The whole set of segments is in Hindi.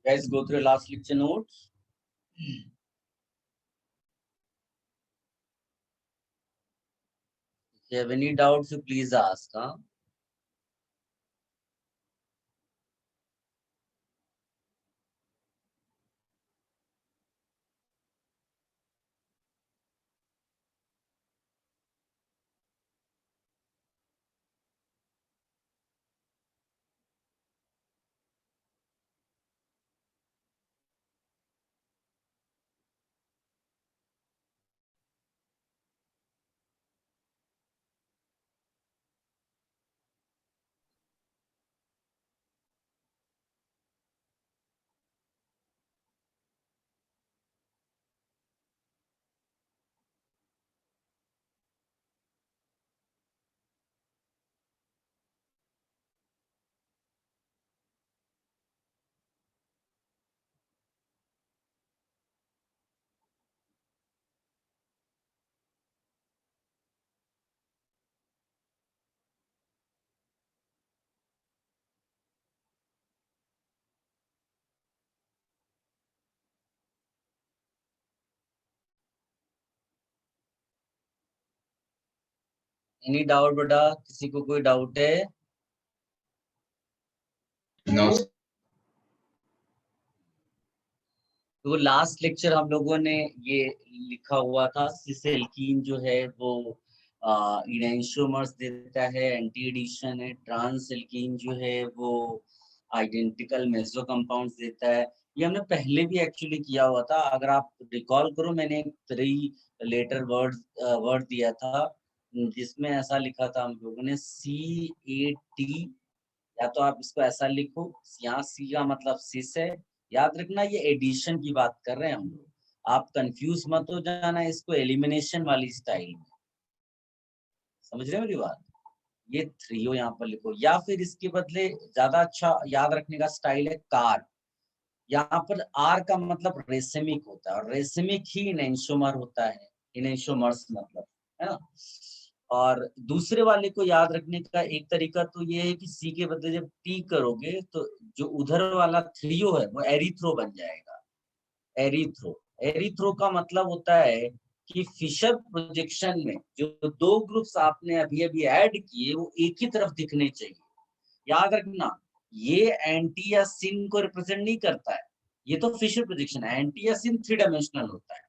Guys, go through your last lecture notes. If you have any doubts, you please ask. Huh? Any doubt बेटा? किसी को कोई डाउट है? No. तो लास्ट लेक्चर हम लोगों ने ये लिखा हुआ था, सिस एल्कीन जो है वो इडेंशियोमर्स देता है, एंटी एडिशन है। ट्रांस एल्कीन जो है वो आइडेंटिकल मेसो कंपाउंड्स देता है। ये हमने पहले भी एक्चुअली किया हुआ था। अगर आप रिकॉल करो, मैंने 3 लेटर वर्ड दिया था जिसमें ऐसा लिखा था हम लोगों ने CAT, या तो आप इसको ऐसा लिखो, यहाँ सी का मतलब सिस है। याद रखना ये एडिशन की बात कर रहे हैं हम लोग, आप कंफ्यूज मत हो जाना इसको एलिमिनेशन वाली स्टाइल में। समझ रहे हो मेरी बात? ये थ्रियो यहाँ पर लिखो, या फिर इसके बदले ज्यादा अच्छा याद रखने का स्टाइल है कार। यहाँ पर आर का मतलब रेसिमिक होता है, और रेसिमिक ही इनेंशोमर होता है, इनेंशोमर्स मतलब, है ना। और दूसरे वाले को याद रखने का एक तरीका तो ये है कि सी के बदले जब टी करोगे तो जो उधर वाला थ्रियो है वो एरिथ्रो बन जाएगा। एरिथ्रो, एरिथ्रो का मतलब होता है कि फिशर प्रोजेक्शन में जो 2 ग्रुप्स आपने अभी अभी ऐड किए वो एक ही तरफ दिखने चाहिए। याद रखना, ये एंटी या सिन को रिप्रेजेंट नहीं करता है, ये तो फिशर प्रोजेक्शन है। एंटी या सिन 3 डायमेंशनल होता है।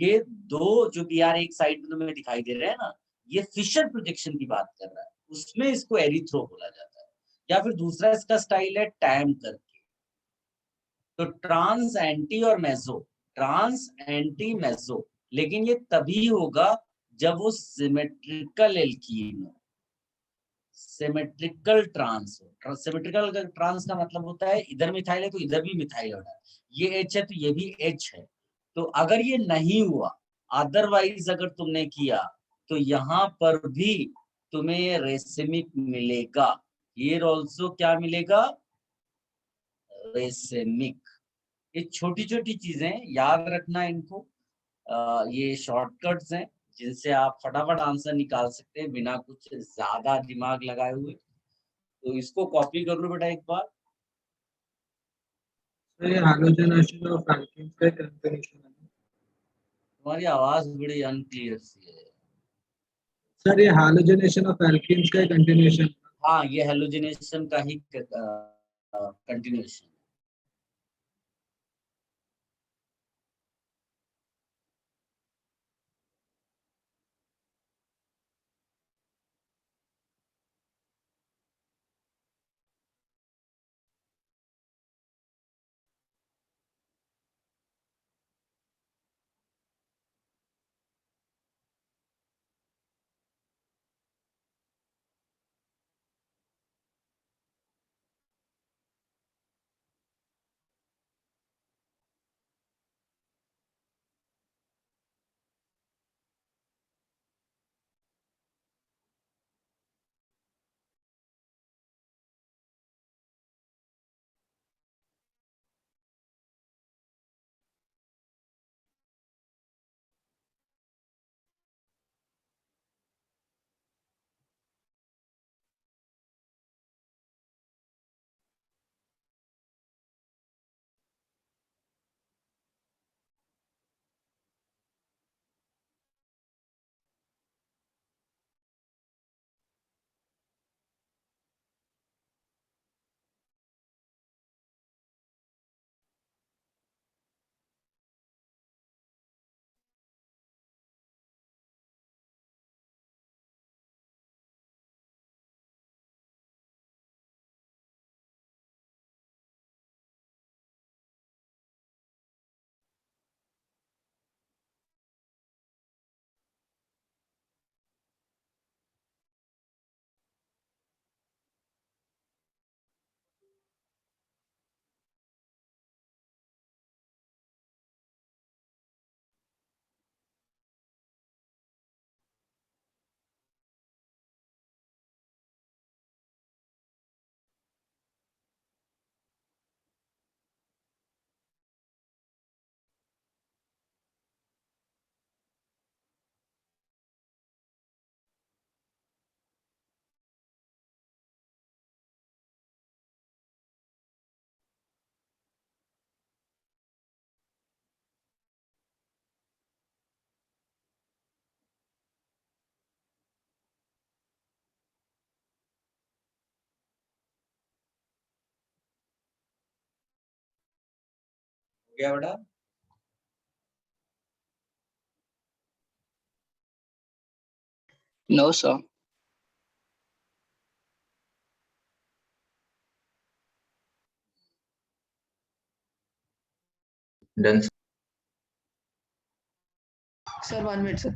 ये 2 जो बी आर एक साइड में तुम्हें दिखाई दे रहे हैं ना, ये फिशर प्रोजेक्शन की बात कर रहा है, उसमें इसको एरिथ्रो बोला जाता है। या फिर दूसरा इसका स्टाइल है टैम करके। तो ट्रांस एंटी और मेसो, ट्रांस एंटी मेसो, लेकिन ये तभी होगा जब वो सिमेट्रिकल एल्कीन हो, सिमेट्रिकल ट्रांस हो। सिमेट्रिकल ट्रांस का मतलब होता है इधर मिथाइल है तो इधर भी मिथाइल होना है, ये H है तो ये भी H है। तो अगर ये नहीं हुआ, अदरवाइज अगर तुमने किया तो यहाँ पर भी तुम्हें रेसिमिक मिलेगा। हियर ऑल्सो क्या मिलेगा? रेसिमिक। ये छोटी छोटी चीजें याद रखना इनको। ये शॉर्टकट्स हैं जिनसे आप फटाफट आंसर निकाल सकते हैं बिना कुछ ज्यादा दिमाग लगाए हुए। तो इसको कॉपी कर लो बेटा एक बार। सर ये हाइड्रोजनेशन ऑफ एल्कीन्स का कंटिन्यूएशन है। तुम्हारी आवाज बड़ी अनक्लियर सी है। सर ये हाइड्रोजनेशन ऑफ एल्कीन्स का कंटिन्यूएशन। हाँ, ये हेलोजिनेशन का ही कंटिन्यूएशन। गया बेटा? No, sir. Done. Sir, 1 minute, sir.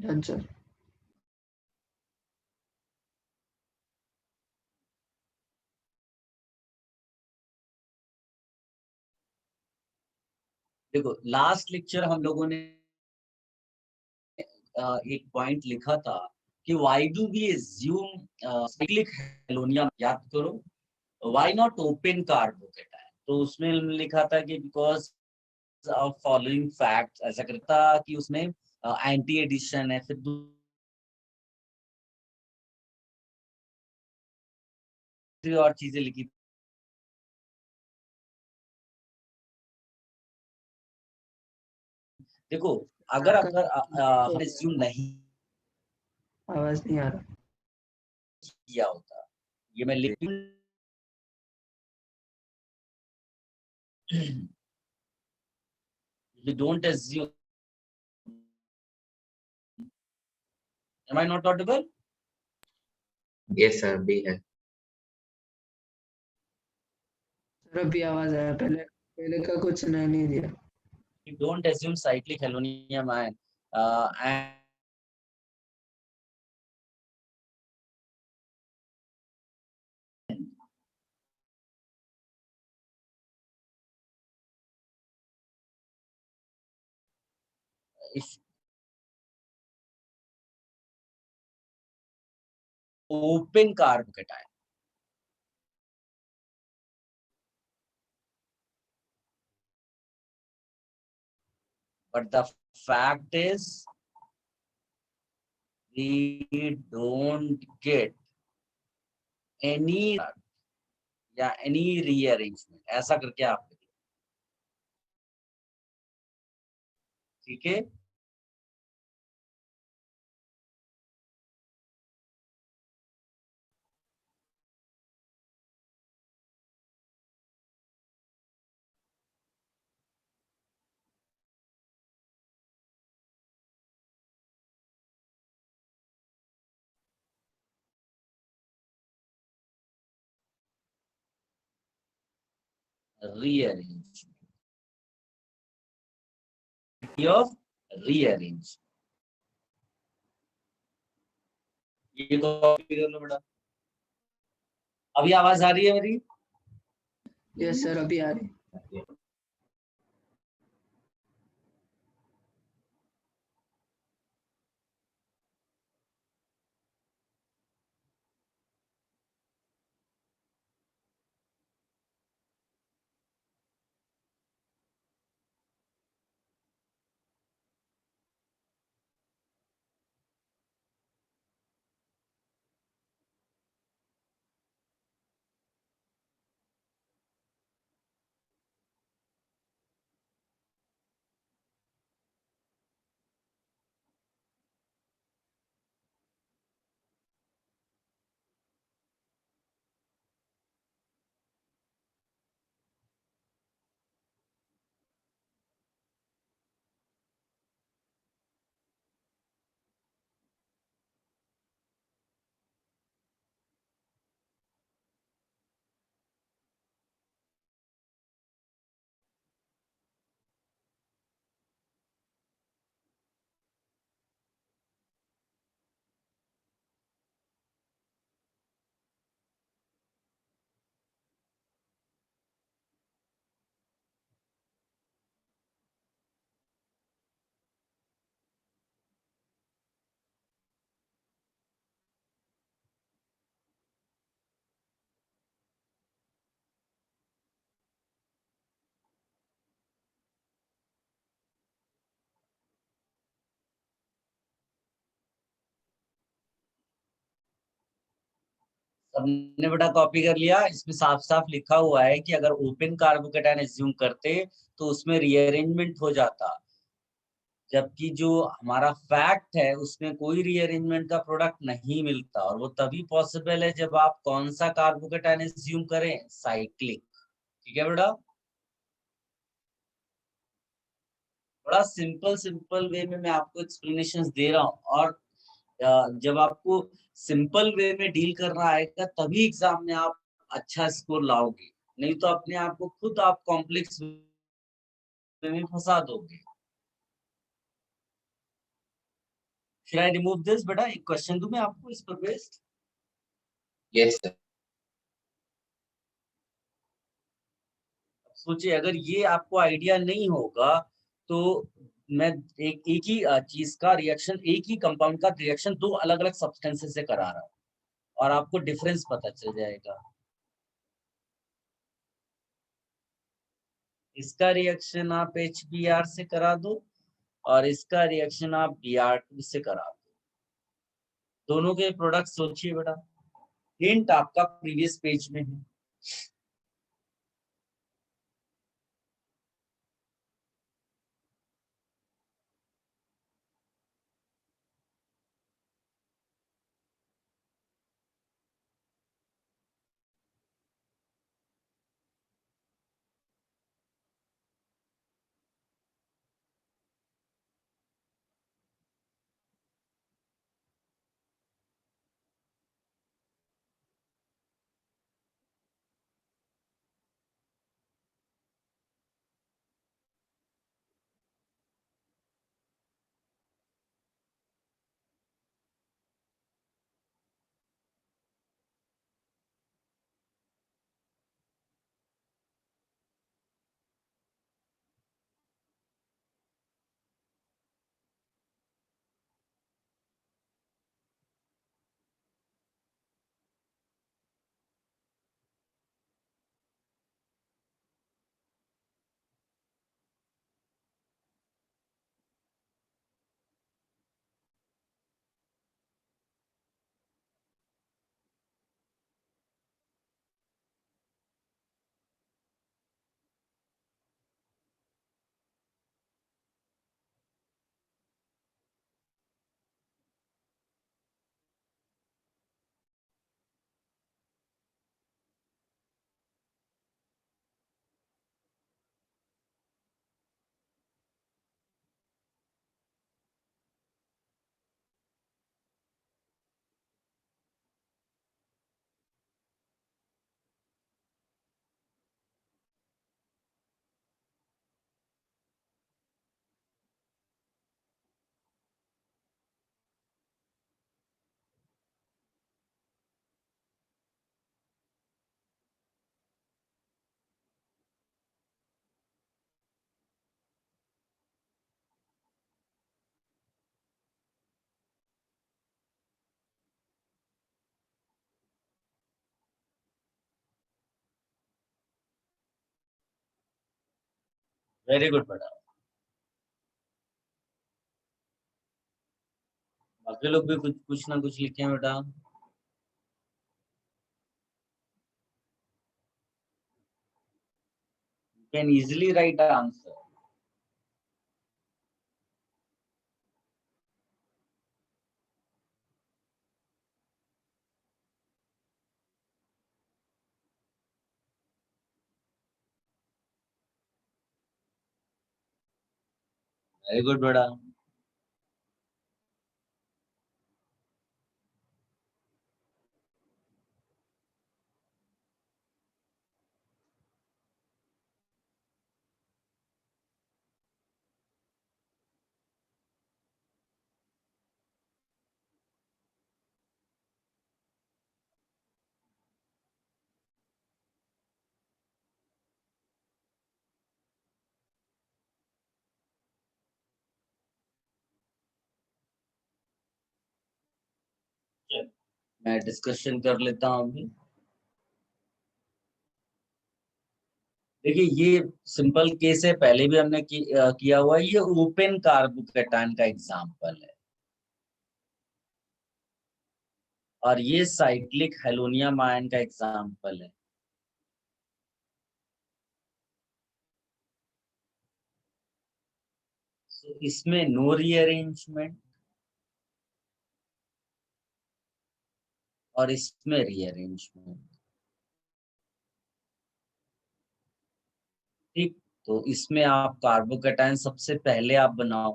Done, sir. देखो लास्ट लेक्चर हम लोगों ने एक पॉइंट लिखा था कि why do we assume cyclic halonium, याद करो, व्हाई नॉट ओपन कार्बोकेटायन। तो उसमें हमने लिखा था कि बिकॉज ऑफ फॉलोइंग फैक्ट, ऐसा करता कि उसमें एंटी एडिशन है, फिर दूसरी और चीजें लिखी। देखो अगर अगर एज्यूम नहीं आवाज नहीं आ रहा। किया होता, ये मैं लिख you don't assume, am I not audible? Yes, sir. B है. सर अभी आवाज आया, पहले पहले का कुछ सुनाई नहीं दिया। You don't assume cyclic haloneum ion and if open carbocation, but the fact is we don't get any या any rearrangement, ऐसा करके आप लिखिए, ठीक है? Rearrange of rearrange, ये कॉपी कर लो बेटा। अभी आवाज आ रही है मेरी? यस सर, अभी आ रही। सबने बेटा कॉपी कर लिया? इसमें साफ साफ लिखा हुआ है कि अगर ओपन कार्बोकेटायन एज्यूम करते तो उसमें रीअरेंजमेंट हो जाता, जबकि जो हमारा फैक्ट है उसमें कोई रीअरेंजमेंट का प्रोडक्ट नहीं मिलता, और वो तभी पॉसिबल है जब आप कौन सा कार्बोकेटायन एज्यूम करें, साइक्लिक। ठीक है बेटा, बड़ा सिंपल सिंपल वे में मैं आपको एक्सप्लेनेशंस दे रहा हूँ, और जब आपको सिंपल वे में डील करना आएगा तभी एग्जाम में आप अच्छा स्कोर लाओगे, नहीं तो अपने आप को खुद आप कॉम्प्लेक्स वे में फंसा दोगे। Should I remove this बेटा? एक क्वेश्चन दूं मैं आपको इस पर बेस्ड? Yes, sir. सोचिए, अगर ये आपको आइडिया नहीं होगा तो मैं एक ही चीज का रिएक्शन, एक ही कंपाउंड का रिएक्शन दो अलग अलग सब्सटेंसेस से करा रहा हूँ, और आपको डिफरेंस पता चल जाएगा। इसका रिएक्शन आप HBr से करा दो, और इसका रिएक्शन आप Br2 से करा दो, दोनों के प्रोडक्ट सोचिए बेटा। हिंट आपका प्रीवियस पेज में है। वेरी गुड बेटा। बाकी लोग भी कुछ ना कुछ लिखे बेटा। You can easily write the answer. Very good बेटा। मैं डिस्कशन कर लेता हूँ अभी। देखिए, ये सिंपल केस है, पहले भी हमने किया हुआ है। ये ओपन कार्बोकेटायन का एग्जांपल है, और ये साइक्लिक हेलोनियम आयन का एग्जाम्पल है। So, इसमें नो रीअरेंजमेंट और इसमें रीअरेंजमेंट। ठीक, तो इसमें आप कार्बोकैटायन सबसे पहले आप बनाओ,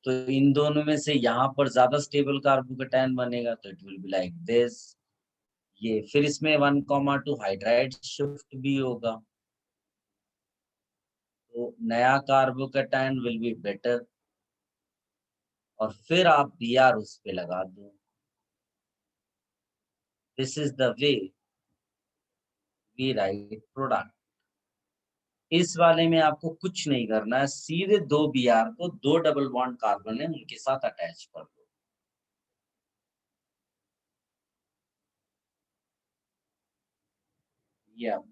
तो इन दोनों में से यहाँ पर ज्यादा स्टेबल कार्बोकैटायन बनेगा, तो it will be like this. ये फिर इसमें 1,2 हाइड्राइड शिफ्ट भी होगा, तो नया कार्बोकैटायन विल बी बेटर, और फिर आप Br उस पे लगा दो। This is the way we write product. इस वाले में आपको कुछ नहीं करना है, सीधे 2 Br को 2 डबल बॉन्ड कार्बन है उनके साथ अटैच कर दो। ये आप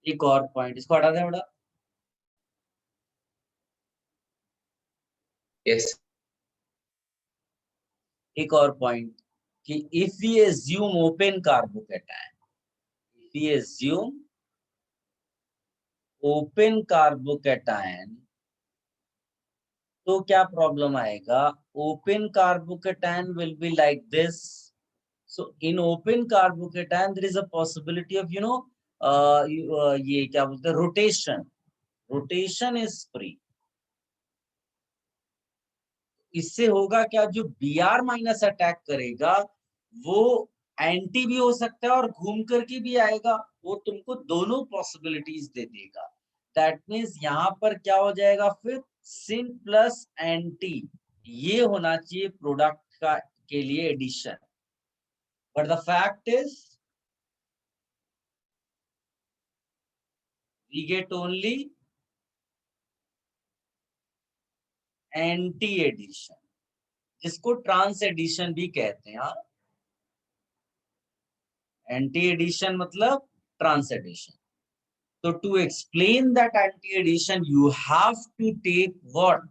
एक और पॉइंट, इसको हटा दें बड़ा। Yes. एक और पॉइंट कि if we assume open carbocation, if we assume open carbocation, तो क्या प्रॉब्लम आएगा? Open carbocation will be like this. So in open carbocation there is a possibility of ये क्या बोलते हैं, रोटेशन। Rotation is free. इससे होगा क्या, जो Br माइनस अटैक करेगा वो एंटी भी हो सकता है और घूम करके भी आएगा, वो तुमको दोनों पॉसिबिलिटीज दे देगा। दैट मीन्स यहाँ पर क्या हो जाएगा, फिर सिन प्लस एंटी, ये होना चाहिए प्रोडक्ट का के लिए addition. But the fact is we get only anti addition, जिसको ट्रांस एडिशन भी कहते हैं। एंटी एडिशन मतलब trans addition. So to explain that anti-addition, you have to take what?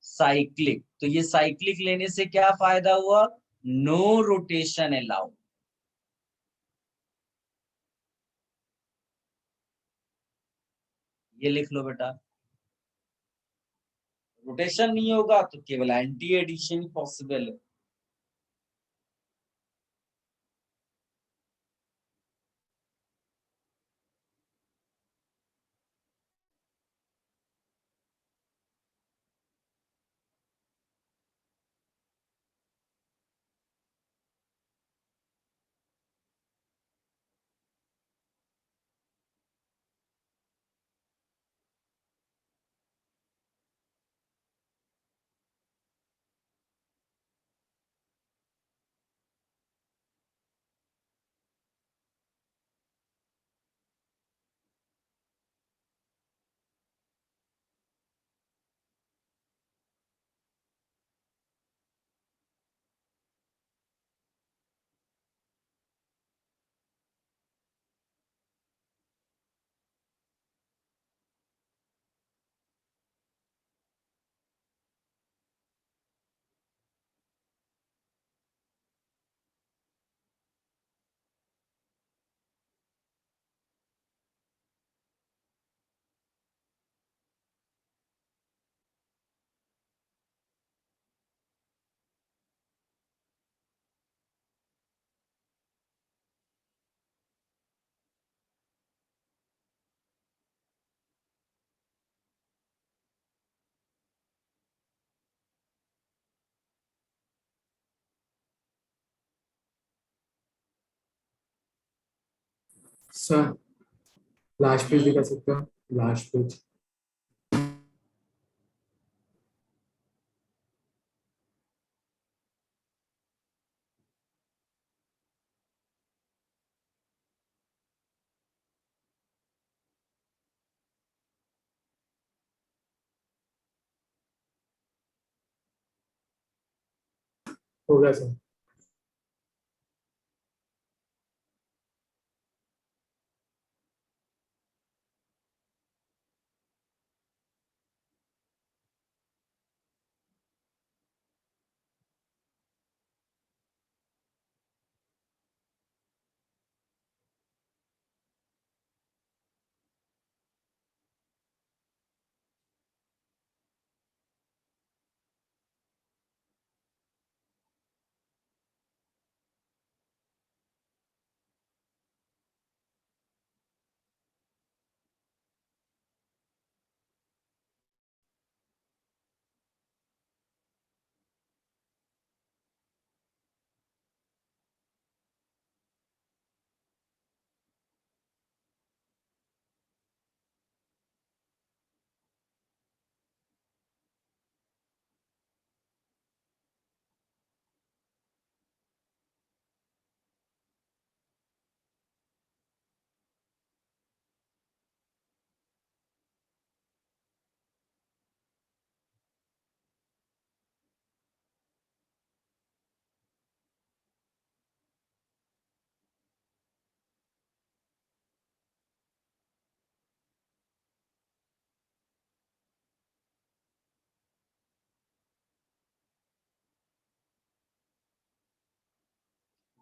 Cyclic. तो ये cyclic लेने से क्या फायदा हुआ? No rotation allowed. ये लिख लो बेटा, रोटेशन नहीं होगा तो केवल एंटी एडिशन ही पॉसिबल है। सर लास्ट पेज दिखा सकते हो, लास्ट पेज। हो गया सर।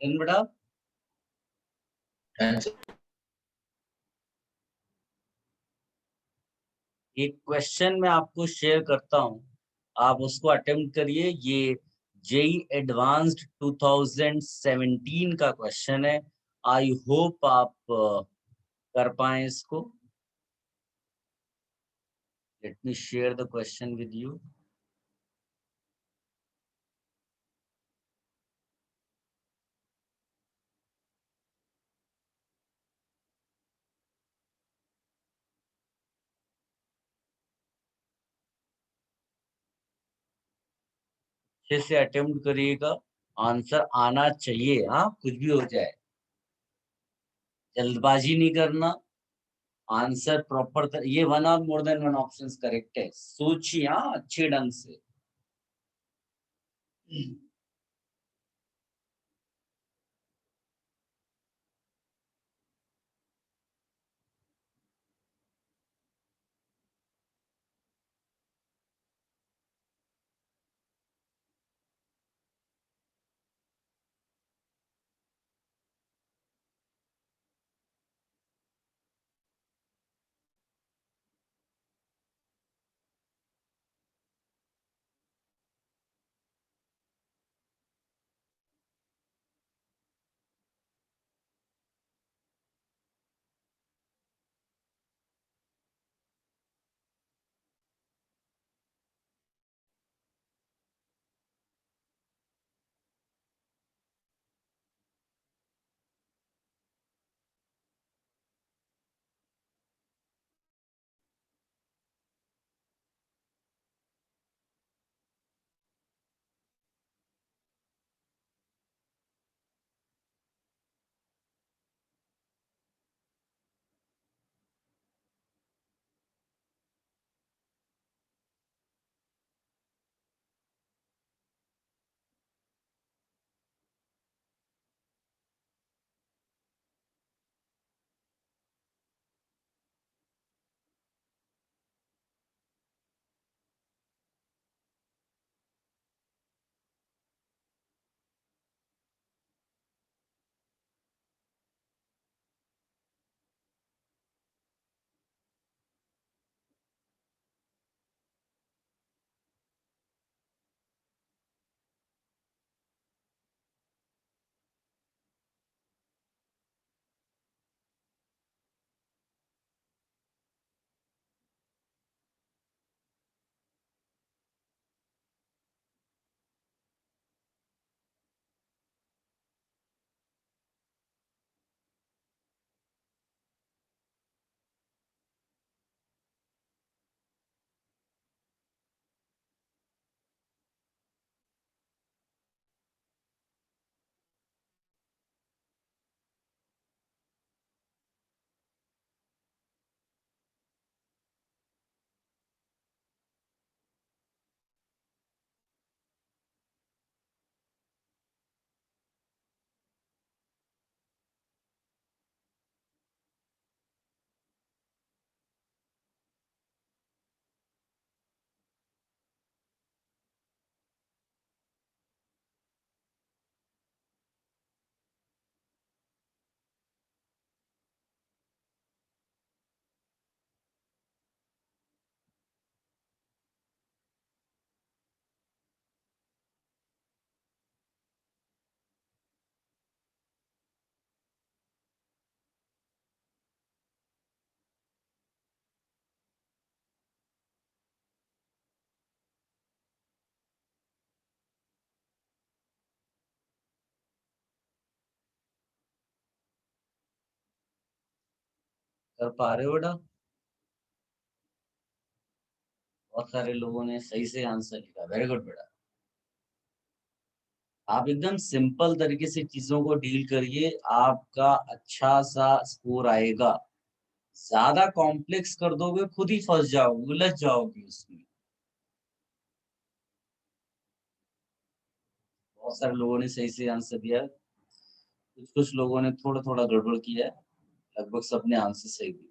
डन बेटा? Done, sir. एक क्वेश्चन मैं आपको शेयर करता हूं, आप उसको अटेम्प्ट करिए। ये जेई एडवांस्ड 2017 का क्वेश्चन है। आई होप आप कर पाए इसको। Let me share the question with you. अच्छे से अटेम्प्ट करिएगा, आंसर आना चाहिए। हाँ, कुछ भी हो जाए, जल्दबाजी नहीं करना। आंसर प्रॉपर, ये वन और more than one options correct है। सोचिए हाँ अच्छे ढंग से। कर पा रहे हो बेटा? बहुत सारे लोगों ने सही से आंसर लिखा, वेरी गुड बेटा। आप एकदम सिंपल तरीके से चीजों को डील करिए, आपका अच्छा सा स्कोर आएगा। ज्यादा कॉम्प्लेक्स कर दोगे खुद ही फंस जाओगे, उलझ जाओगे उसमें। बहुत सारे लोगों ने सही से आंसर दिया, कुछ कुछ लोगों ने थोड़ा थोड़ा गड़बड़ किया है, लगभग सबने आंसर सही दिया।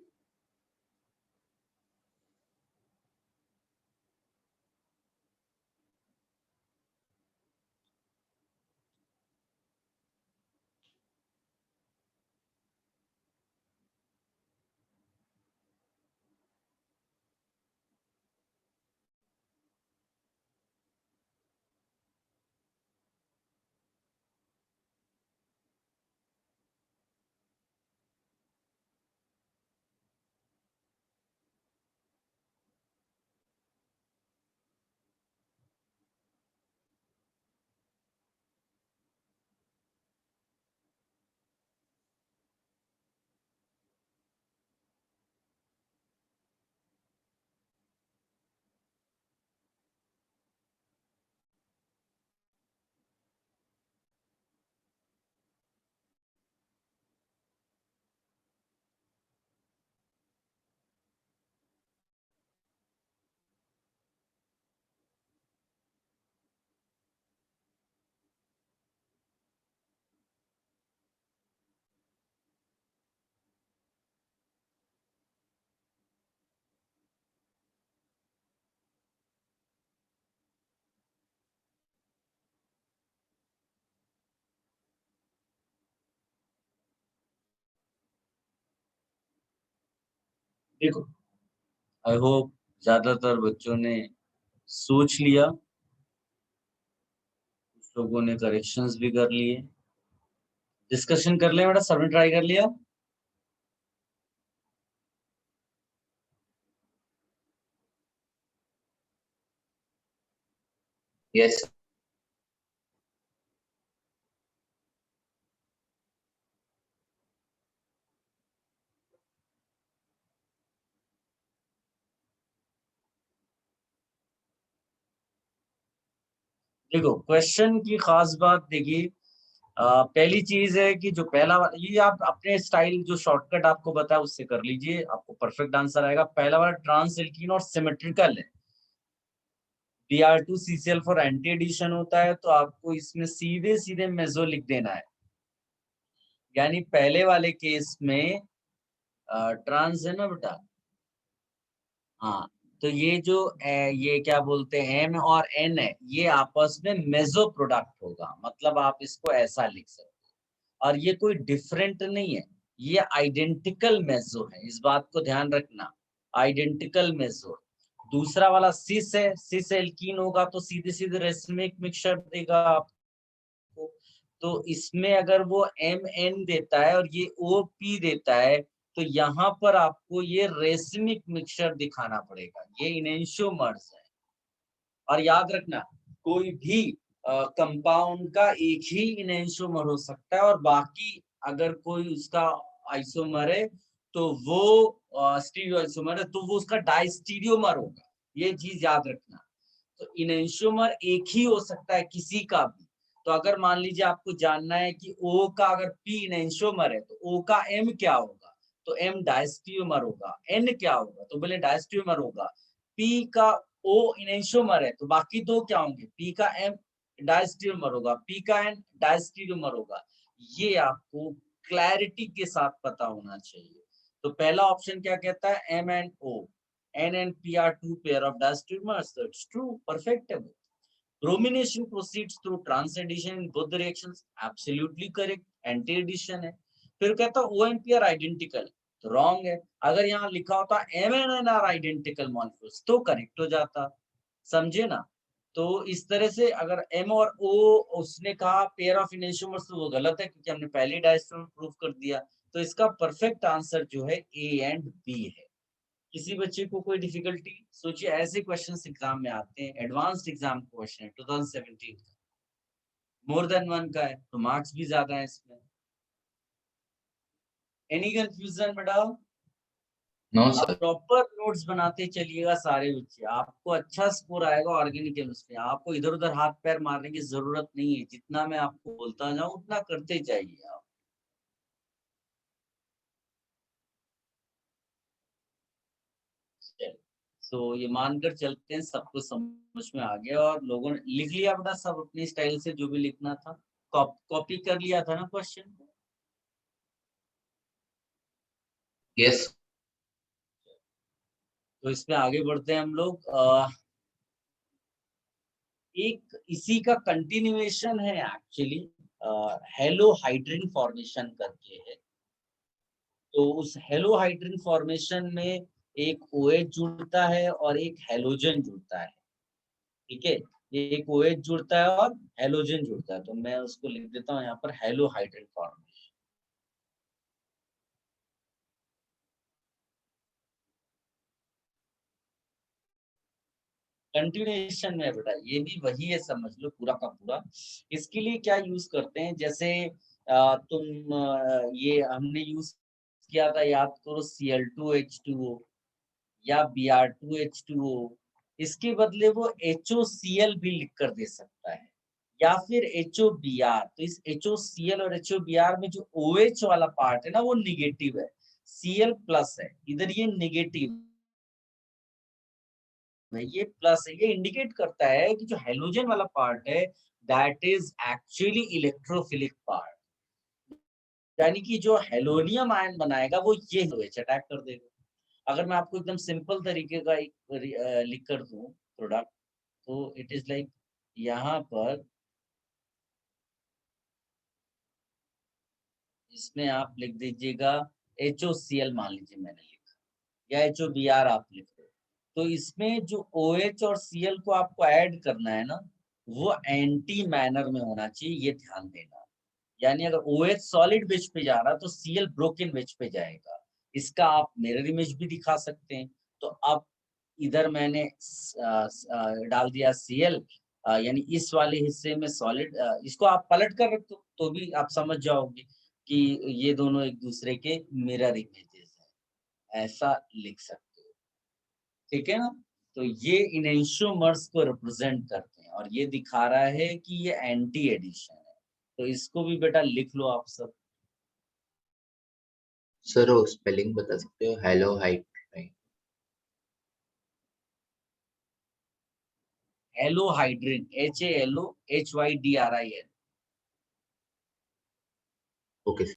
देखो, आई होप ज्यादातर बच्चों ने सोच लिया, कुछ लोगों ने करेक्शंस भी कर लिए। डिस्कशन कर ले बेटा, सबने ट्राई कर लिया? Yes. देखो, क्वेश्चन की खास बात देखिए, पहली चीज है कि जो पहला वाला, ये आप अपने स्टाइल जो शॉर्टकट आपको बताया उससे कर लीजिए, आपको परफेक्ट आंसर आएगा। पहला वाला ट्रांस एल्कीन और सिमेट्रिकल है, Br2 CCl for anti addition होता है, तो आपको इसमें सीधे सीधे मेसो लिख देना है। यानी पहले वाले केस में ट्रांस है ना बेटा, हाँ, तो ये जो ये क्या बोलते हैं M और N है, ये आपस में मेसो प्रोडक्ट होगा, मतलब आप इसको ऐसा लिख सकते हो। और ये कोई डिफरेंट नहीं है, ये आइडेंटिकल मेसो है, इस बात को ध्यान रखना, आइडेंटिकल मेसो। दूसरा वाला सिस है, सिस एल्कीन होगा तो सीधे सीधे रेसमिक मिक्सचर देगा आपको। तो इसमें अगर वो MN देता है और ये OP देता है, तो यहाँ पर आपको ये रेसमिक मिक्सचर दिखाना पड़ेगा, ये इनेंशियोमर्स है। और याद रखना, कोई भी कंपाउंड का एक ही इनेंशियोमर हो सकता है, और बाकी अगर कोई उसका आइसोमर है तो वो स्टीरियो आइसोमर है तो वो उसका डाइस्टीरियोमर होगा, ये चीज याद रखना। तो इनेंशियोमर एक ही हो सकता है किसी का भी। तो अगर मान लीजिए आपको जानना है कि O का अगर P इनेंशियोमर है तो O का M क्या होगा, तो M डायस्टियोमर होगा। N क्या होगा, तो बोले डायस्टियोमर होगा। P का O इनेंशियोमर है तो बाकी दो क्या होंगे, P का M डायस्टियोमर होगा, P का N डायस्टियोमर होगा। ये आपको क्लैरिटी के साथ पता होना चाहिए। तो पहला ऑप्शन क्या कहता है, M and O, N and P are two pair of diastereomers. That's true, perfect. Bromination proceeds through trans addition in both the reactions. Absolutely correct. Anti addition है। फिर कहता O and P are identical, तो wrong है। अगर यहाँ लिखा होता M and N are identical molecules तो करेक्ट हो जाता, समझे ना। तो इस तरह से अगर M और O उसने कहा पेयर ऑफ इनेंशियोमर्स, तो वो गलत है क्योंकि हमने पहले डायस्टेरोमर प्रूफ कर दिया। तो इसका परफेक्ट आंसर जो है A and B है। किसी बच्चे को कोई डिफिकल्टी, सोचिए ऐसे क्वेश्चंस एग्जाम में आते हैं, एडवांस्ड एग्जाम क्वेश्चन है 2017 का, मोर देन 1 का है तो मार्क्स भी ज्यादा है इसमें। Any confusion madam? No, आप sir. प्रॉपर नोट्स बनाते चलिएगा सारे बच्चे, आपको अच्छा स्कोर आएगा ऑर्गेनिक केमिस्ट्री। आपको इधर उधर हाथ पैर मारने की जरूरत नहीं है, जितना मैं आपको बोलता जाऊं उतना करते जाइए आप। तो ये मानकर चलते हैं सबको समझ में आ गया और लोगों ने लिख लिया अपना सब अपनी स्टाइल से जो भी लिखना था, कॉपी कर लिया था ना क्वेश्चन को। Yes. तो इसमें आगे बढ़ते हैं हम लोग। एक इसी का कंटिन्यूएशन है एक्चुअली, हेलोहाइड्रिन फॉर्मेशन करके है। तो उस हेलोहाइड्रिन फॉर्मेशन में एक OH जुड़ता है और एक हेलोजन जुड़ता है। ठीक है, एक OH जुड़ता है और हेलोजन जुड़ता है, तो मैं उसको लिख देता हूँ यहाँ पर हेलोहाइड्रिन फॉर्मेशन। कंटिन्यूएशन में बेटा ये भी वही है, समझ लो पूरा का पूरा। इसके लिए क्या यूज करते हैं, जैसे ये हमने यूज किया था, याद करो, Cl2H2O या Br2H2O। इसके बदले वो HOCl भी लिख कर दे सकता है, या फिर HOBr। तो इस HOCl और HOBr में जो OH वाला पार्ट है ना वो निगेटिव है, Cl प्लस है, इधर ये निगेटिव है, ये प्लस है। ये इंडिकेट करता है कि जो हेलोजन वाला पार्ट है that is actually electrophilic part, यानी कि जो हेलोनियम आयन बनाएगा वो ये OH अटैक कर देगा। अगर मैं आपको एकदम सिंपल तरीके का एक लिख कर दूं प्रोडक्ट, तो इट इज लाइक यहाँ पर इसमें आप लिख दीजिएगा HOCl, मान लीजिए मैंने लिखा, या HOBr आप लिख रहे हो। तो इसमें जो OH और Cl को आपको ऐड करना है ना, वो एंटी मैनर में होना चाहिए, ये ध्यान देना। यानी अगर OH सॉलिड बेस पे जा रहा है तो Cl ब्रोकन बेस पे जाएगा। इसका आप मिरर इमेज भी दिखा सकते हैं। तो अब इधर मैंने डाल दिया Cl, यानी इस वाले हिस्से में सॉलिड, इसको आप पलट कर रख दो तो भी आप समझ जाओगे कि ये दोनों एक दूसरे के मिरर इमेजेस हैं, ऐसा लिख सकते हो। ठीक है ना, तो ये इनेंशियोमर्स को रिप्रेजेंट करते हैं और ये दिखा रहा है कि ये एंटी एडिशन है। तो इसको भी बेटा लिख लो आप सब। Sir, वो spelling बता सकते हो? Halohydrin. Halohydrin, HALOHYDRIN। Okay, sir.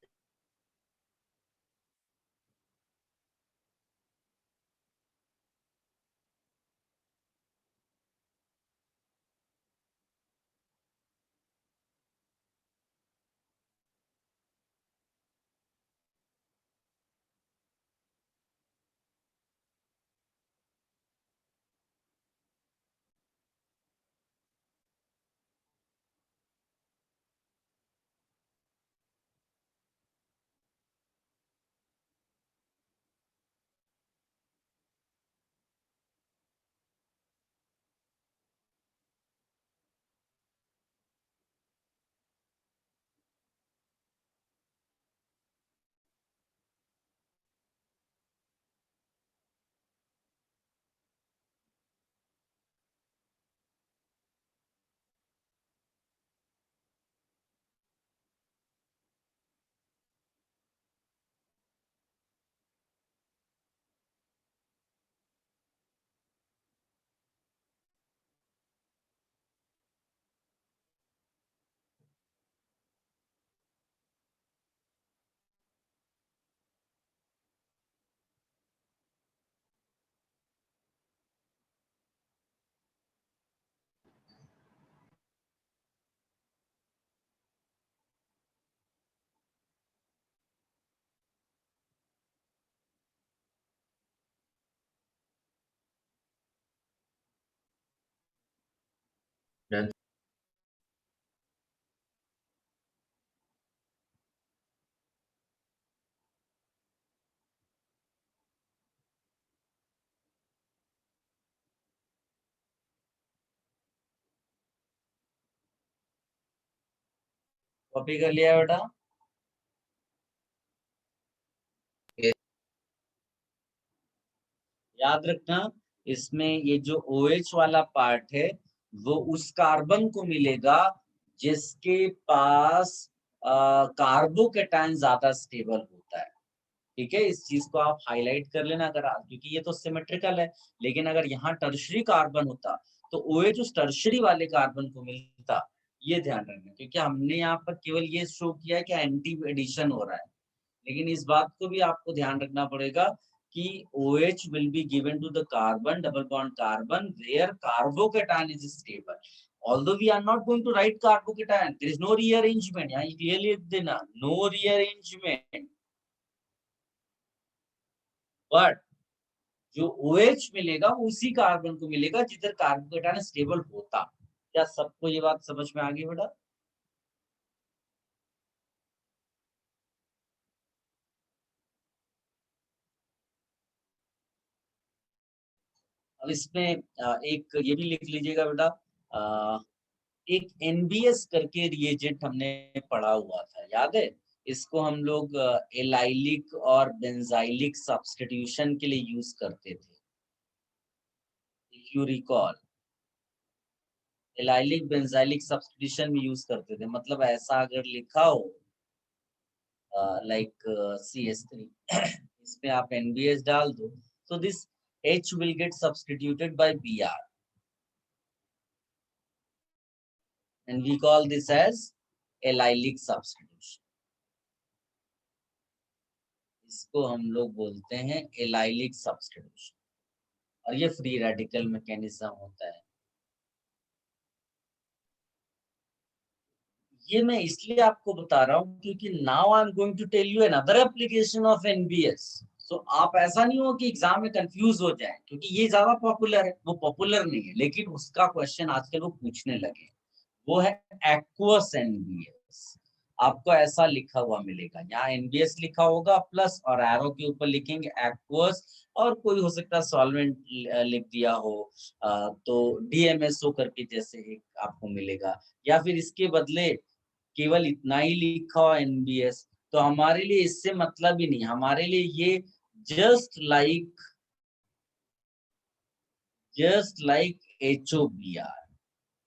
Done. Copy कर लिया बेटा? Yes. याद रखना, इसमें ये जो OH वाला पार्ट है वो उस कार्बन को मिलेगा जिसके पास कार्बोकेटायन ज्यादा स्टेबल होता है। ठीक है, इस चीज को आप हाईलाइट कर लेना, अगर क्योंकि ये तो सिमेट्रिकल है, लेकिन अगर यहाँ टर्शरी कार्बन होता तो OH उस टर्शरी वाले कार्बन को मिलता, ये ध्यान रखना, क्योंकि हमने यहाँ पर केवल ये शो किया है कि एंटी एडिशन हो रहा है, लेकिन इस बात को भी आपको ध्यान रखना पड़ेगा कि OH will be given to the carbon, double bond carbon, where carbocation is stable. Although we are not going to write carbocation, there is no rearrangement. यहाँ clearly लिख देना, no rearrangement. But जो OH मिलेगा उसी कार्बन को मिलेगा जिधर कार्बोकेटायन स्टेबल होता। क्या सबको ये बात समझ में आ गई बेटा? अब इसमें एक ये भी लिख लीजिएगा बेटा, एक NBS करके रिएजेंट हमने पढ़ा हुआ था, याद है? इसको हम लोग एलाइलिक और बेंजाइलिक सब्स्टिट्यूशन के लिए यूज करते थे, if you recall. Allylic benzylic substitution में यूज करते थे, मतलब ऐसा अगर लिखा हो लाइक CH3 इसमें आप NBS डाल दो, so this H will get substituted by Br and we call this as allylic substitution. इसको हम लोग बोलते हैं एलाइलिक सब्स्टिट्यूशन, और ये फ्री रेडिकल मैकेनिज्म होता है। ये मैं इसलिए आपको बता रहा हूँ क्योंकि now I am going to tell you another application of NBS, so आप ऐसा नहीं हो कि एग्जाम में कंफ्यूज हो जाए, क्योंकि ये ज्यादा पॉपुलर है, वो पॉपुलर नहीं है, लेकिन उसका क्वेश्चन आजकल वो पूछने लगे। वो है एक्वस NBS। आपको ऐसा लिखा हुआ मिलेगा, यहाँ NBS लिखा होगा प्लस, और एरो के ऊपर लिखेंगे एक्वस, और कोई हो सकता है सॉल्वेंट लिख दिया हो, तो DMSO करके जैसे एक आपको मिलेगा, या फिर इसके बदले केवल इतना ही लिखा हो NBS, तो हमारे लिए इससे मतलब ही नहीं, हमारे लिए ये जस्ट लाइक HOBr,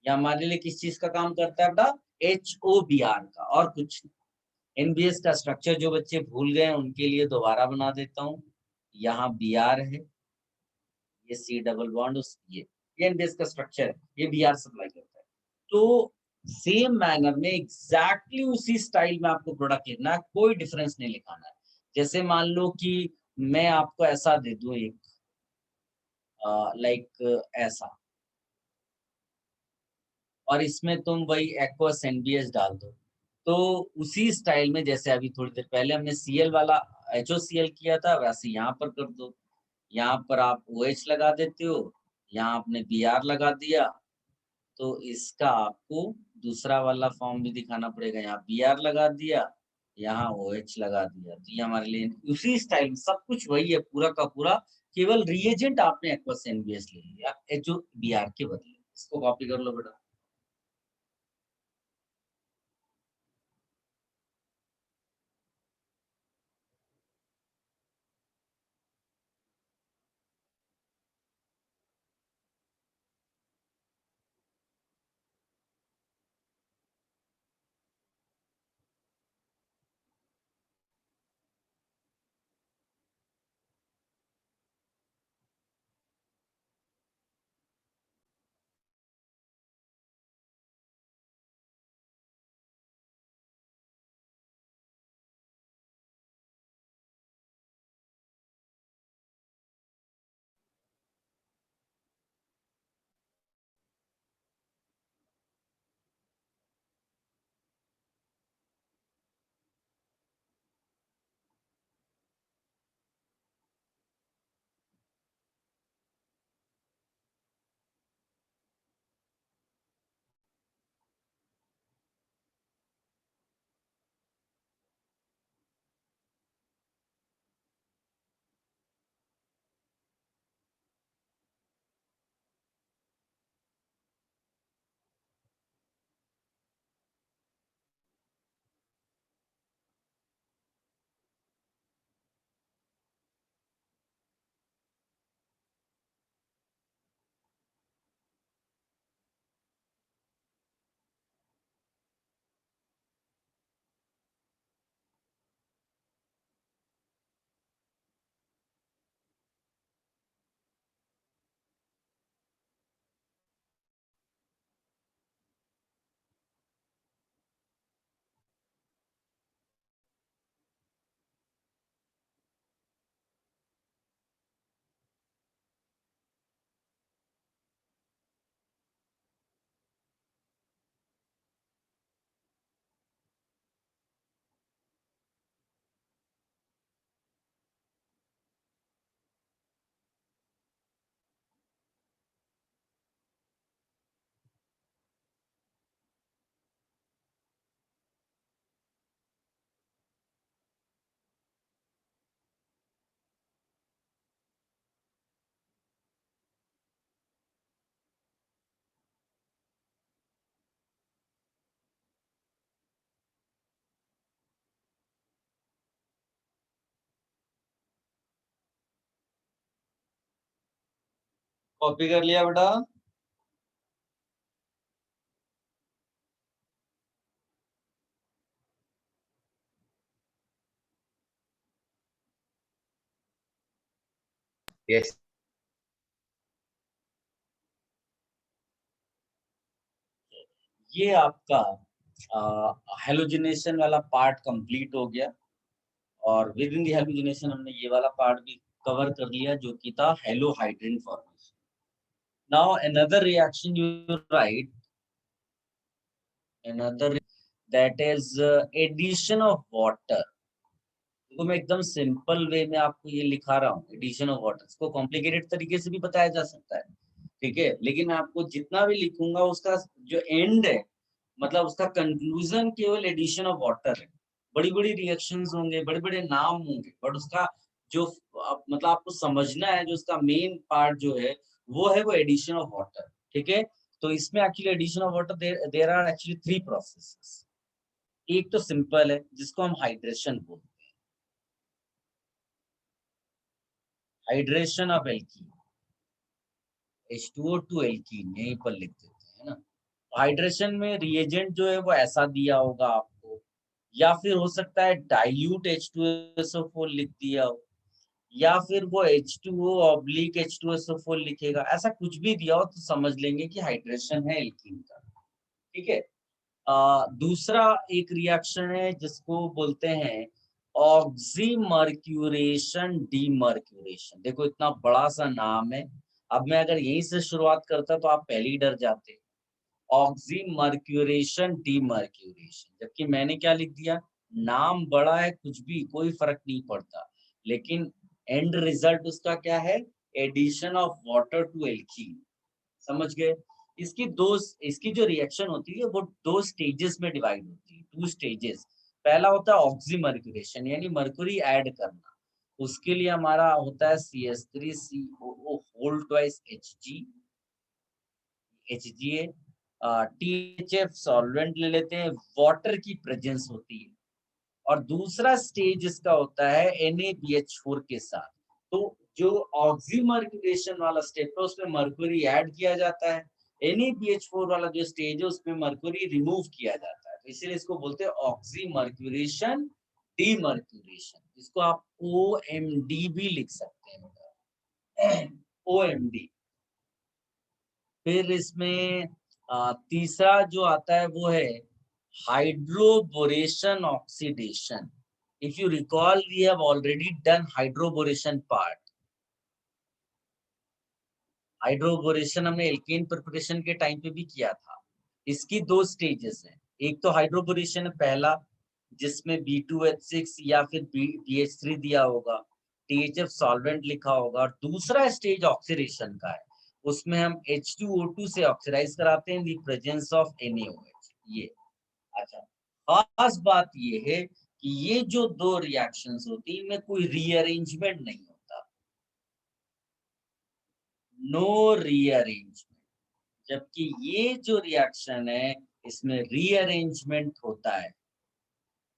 या हमारे लिए किस चीज का काम करता है बेटा? HOBr का, और कुछ नहीं। NBS का स्ट्रक्चर जो बच्चे भूल गए उनके लिए दोबारा बना देता हूँ। यहाँ Br है, ये C डबल बॉन्ड, ये NBS का स्ट्रक्चर है, ये Br सप्लाई करता है। तो सेम मैनर में एग्जैक्टली उसी स्टाइल में आपको प्रोडक्ट लिखना है, कोई डिफरेंस नहीं लिखाना है। जैसे मान लो कि मैं आपको ऐसा दे दूं एक लाइक ऐसा, और इसमें तुम वही एक्वस NBS डाल दो, तो उसी स्टाइल में जैसे अभी थोड़ी देर पहले हमने Cl वाला HOCl किया था, वैसे यहाँ पर कर दो। यहाँ पर आप OH लगा देते हो, यहाँ आपने Br लगा दिया, तो इसका आपको दूसरा वाला फॉर्म भी दिखाना पड़ेगा। यहाँ Br लगा दिया, यहाँ OH लगा दिया, तो ये हमारे लिए उसी स्टाइल में सब कुछ वही है पूरा का पूरा, केवल रिएजेंट आपने एक्वस NBS ले लिया HOBr के बदले। इसको कॉपी कर लो बेटा। कॉपी कर लिया बेटा? Yes. ये आपका हेलोजिनेशन वाला पार्ट कंप्लीट हो गया, और विद इन द हेलोजिनेशन हमने ये वाला पार्ट भी कवर कर लिया जो कि था halohydrin formation. Now another reaction you right, another that is addition of water. तो मैं एकदम सिंपल वे में आपको ये लिखा रहा हूँ, एडिशन ऑफ वाटर. इसको कॉम्प्लिकेटेड तरीके से भी बताया जा सकता है, ठीक है, लेकिन मैं आपको जितना भी लिखूंगा उसका जो एंड है, मतलब उसका कंक्लूजन केवल एडिशन ऑफ वाटर है. बड़ी बड़ी रिएक्शंस होंगे, बड़े बड़े नाम होंगे, बट उसका जो मतलब आपको समझना है, जो उसका मेन पार्ट जो है वो एडिशन ऑफ वाटर. ठीक है, तो इसमें actually addition of water there are actually 3 processes. एक तो सिंपल है जिसको हम हाइड्रेशन बोलते हैं, hydration of alkene, H2O to alkene यहीं पर लिख देते हैं ना. हाइड्रेशन में रिएजेंट जो है वो ऐसा दिया होगा आपको, या फिर हो सकता है डाइल्यूट H2SO4 लिख दिया हो, या फिर वो H2O/H2SO4 लिखेगा. ऐसा कुछ भी दिया हो तो समझ लेंगे कि हाइड्रेशन है एल्कीन का. ठीक है. दूसरा एक रिएक्शन है जिसको बोलते हैं ऑक्सीमर्क्यूरेशन डीमर्क्यूरेशन. देखो इतना बड़ा सा नाम है, अब मैं अगर यहीं से शुरुआत करता तो आप पहले ही डर जाते. ऑक्सीमर्क्यूरेशन डीमर्क्यूरेशन, जबकि मैंने क्या लिख दिया, नाम बड़ा है, कुछ भी कोई फर्क नहीं पड़ता, लेकिन एंड रिजल्ट उसका क्या है, addition of water to alkene. समझ गए? इसकी जो रिएक्शन होती है वो 2 स्टेजेस में डिवाइड होती है, 2 स्टेजेस. पहला होता है ऑक्सीमर्क्यूरेशन, यानी मर्क्यूरी ऐड करना. उसके लिए हमारा होता है CH3COO whole twice HgA. THF solvent ले लेते हैं, वाटर की प्रेजेंस होती है. और दूसरा स्टेज इसका होता है NaBH4 के साथ. तो जो ऑक्सीमर्क्यूरेशन वाला स्टेप है उसमें मर्क्यूरी ऐड किया जाता है, NaBH4 वाला जो स्टेज है उसमें मर्क्यूरी रिमूव किया जाता है. तो इसीलिए इसको बोलते हैं ऑक्सीमर्क्यूरेशन डीमर्क्यूरेशन. इसको आप OMD भी लिख सकते हैं, OMD. फिर इसमें तीसरा जो आता है वो है hydroboration oxidation. If you recall, we have already done hydroboration part. Hydroboration हमने एल्केन प्रिपरेशन के टाइम पे भी किया था. इसकी 2 स्टेजेस हैं. एक तो हाइड्रोबोरेशन है पहला, जिसमें B2H6 या फिर BH3 दिया होगा, THF सॉल्वेंट लिखा होगा. और दूसरा स्टेज ऑक्सीडेशन का है, उसमें हम H2O2 से ऑक्सीडाइज कराते हैं in the presence of NaOH. ये अच्छा, खास बात ये है कि ये जो 2 रिएक्शंस होती है इनमें कोई रीअरेंजमेंट नहीं होता, नो रीअरेंजमेंट. जबकि ये जो रिएक्शन है इसमें रीअरेंजमेंट होता है,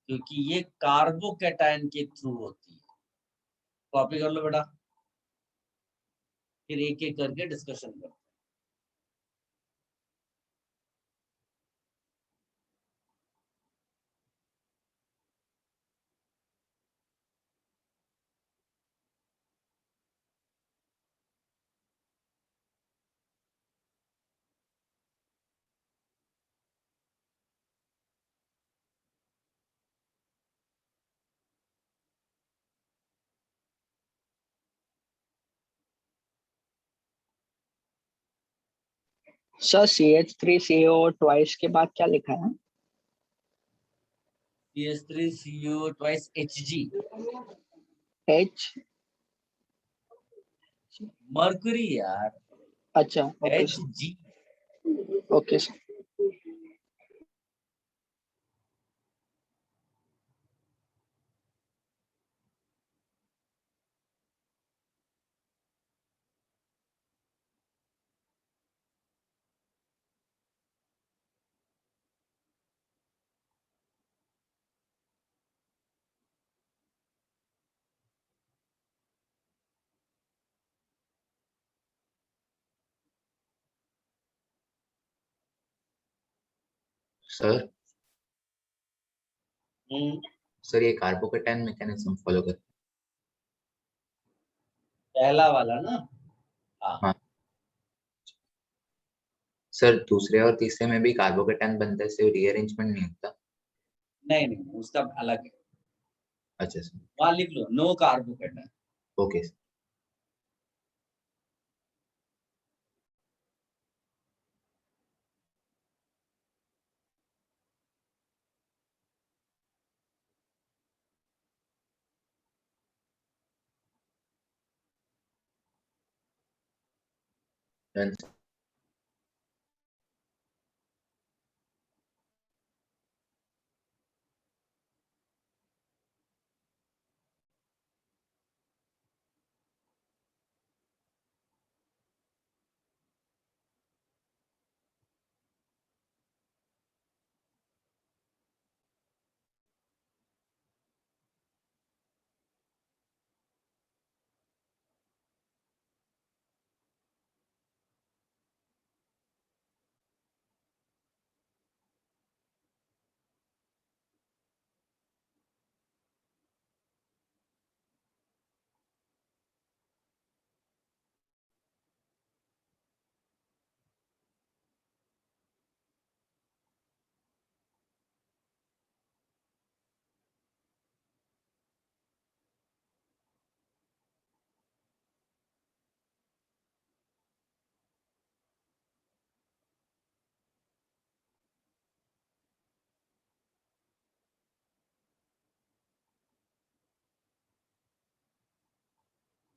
क्योंकि ये कार्बोकैटायन के थ्रू होती है. कॉपी कर लो बेटा, फिर एक एक करके डिस्कशन करते हैं. सर CH3CO ट्वाइस के बाद क्या लिखा है? CH3CO twice Hg, H. Mercury यार, अच्छा, okay sir. Hg. Okay sir. Sir hmm, sir ये कार्बोकेटाइन मैकेनिज्म फॉलो कर। पहला वाला ना। हाँ। हाँ सर, दूसरे और तीसरे में भी कार्बोकेटाइन बनता है, सिर्फ रीअरेंजमेंट नहीं होता। नहीं नहीं, उसका अलग है। अच्छा सर। वहां लिख लो no carbocation. Okay sir. Done sir.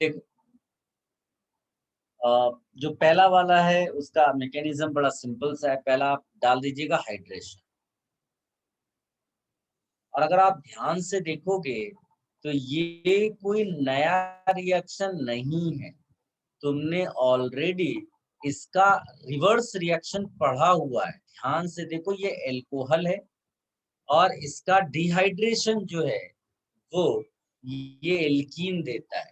देखो, जो पहला वाला है उसका मैकेनिज्म बड़ा सिंपल सा है। पहला आप डाल दीजिएगा हाइड्रेशन, और अगर आप ध्यान से देखोगे तो ये कोई नया रिएक्शन नहीं है। तुमने ऑलरेडी इसका रिवर्स रिएक्शन पढ़ा हुआ है। ध्यान से देखो, ये एल्कोहल है और इसका डिहाइड्रेशन जो है वो ये एल्कीन देता है।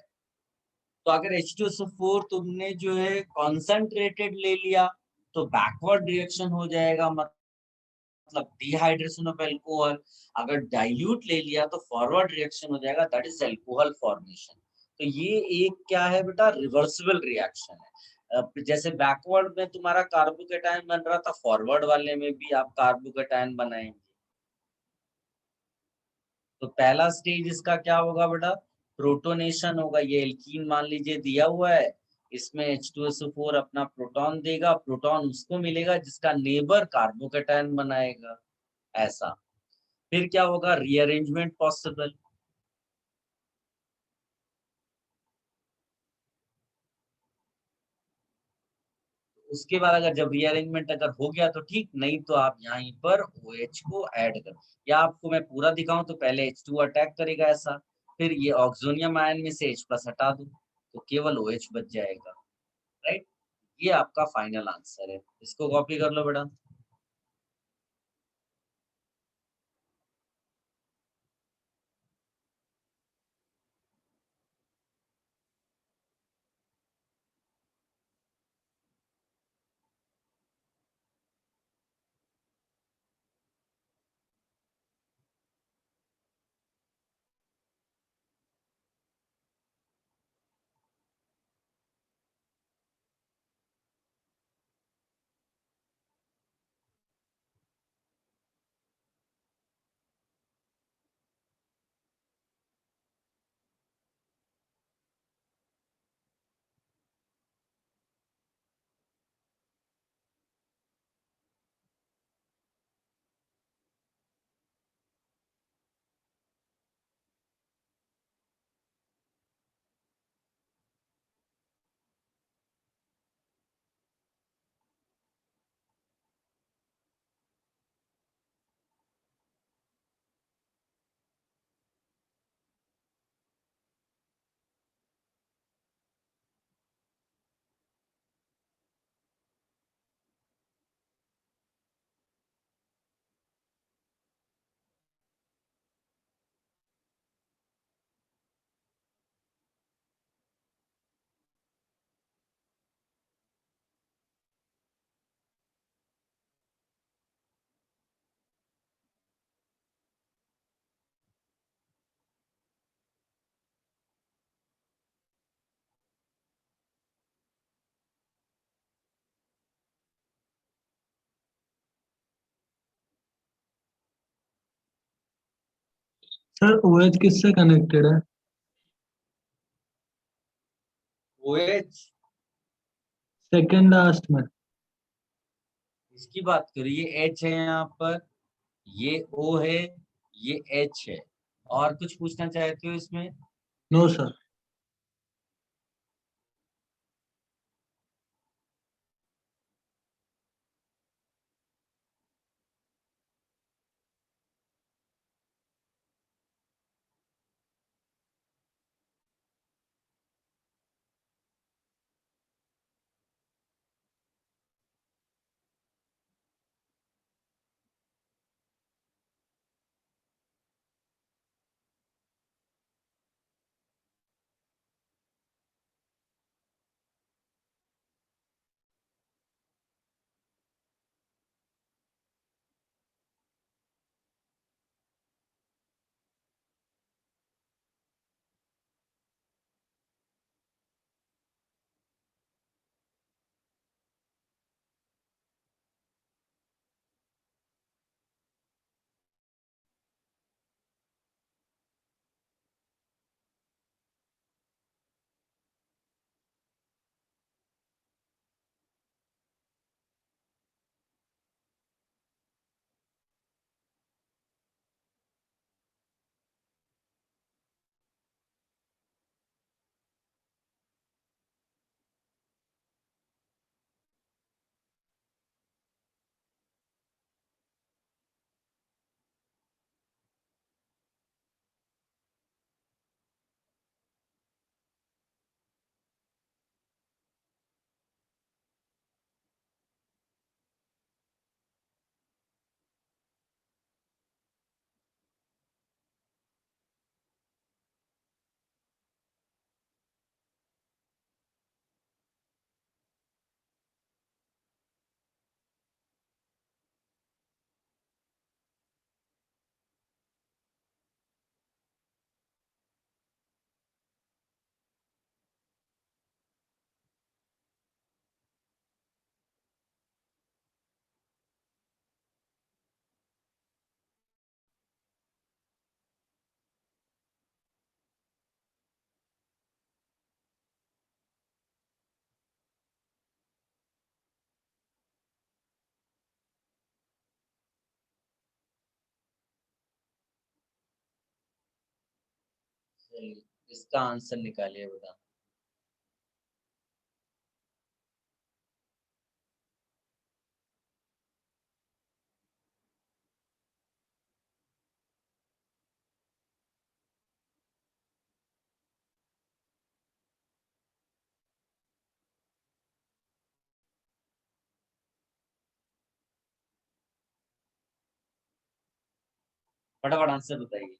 तो अगर H2SO4 तुमने जो है कॉन्सेंट्रेटेड ले लिया तो बैकवर्ड रिएक्शन हो जाएगा, मतलब डिहाइड्रेशन ऑफ एल्कोहल। अगर डाइल्यूट ले लिया तो फॉरवर्ड रिएक्शन हो जाएगा, दैट इज एल्कोहल फॉर्मेशन। तो ये एक क्या है बेटा, रिवर्सिबल रिएक्शन है। जैसे बैकवर्ड में तुम्हारा कार्बोकेटायन बन रहा था, फॉरवर्ड वाले में भी आप कार्बोकेटायन बनाएंगे। तो पहला स्टेज इसका क्या होगा बेटा, प्रोटोनेशन होगा। ये एल्कीन मान लीजिए दिया हुआ है, इसमें H2SO4 अपना प्रोटॉन देगा, प्रोटॉन उसको मिलेगा जिसका नेबर कार्बोकेटायन बनाएगा, ऐसा। फिर क्या होगा, रीअरेंजमेंट पॉसिबल। उसके बाद अगर जब रीअरेंजमेंट अगर हो गया तो ठीक, नहीं तो आप यहीं पर OH को ऐड कर, या आपको मैं पूरा दिखाऊं तो पहले H2 अटैक करेगा ऐसा, फिर ये ऑक्सोनियम आयन में से H+ हटा दूं तो केवल OH बच जाएगा। राइट, ये आपका फाइनल आंसर है। इसको कॉपी कर लो बेटा। सर OH किससे कनेक्टेड है? OH सेकेंड लास्ट में। इसकी बात करो, ये H है यहाँ पर, ये O है, ये H है। और कुछ पूछना चाहते हो इसमें? No sir. चलिए, इसका आंसर निकालिए, बता। फटाफट आंसर बताइए।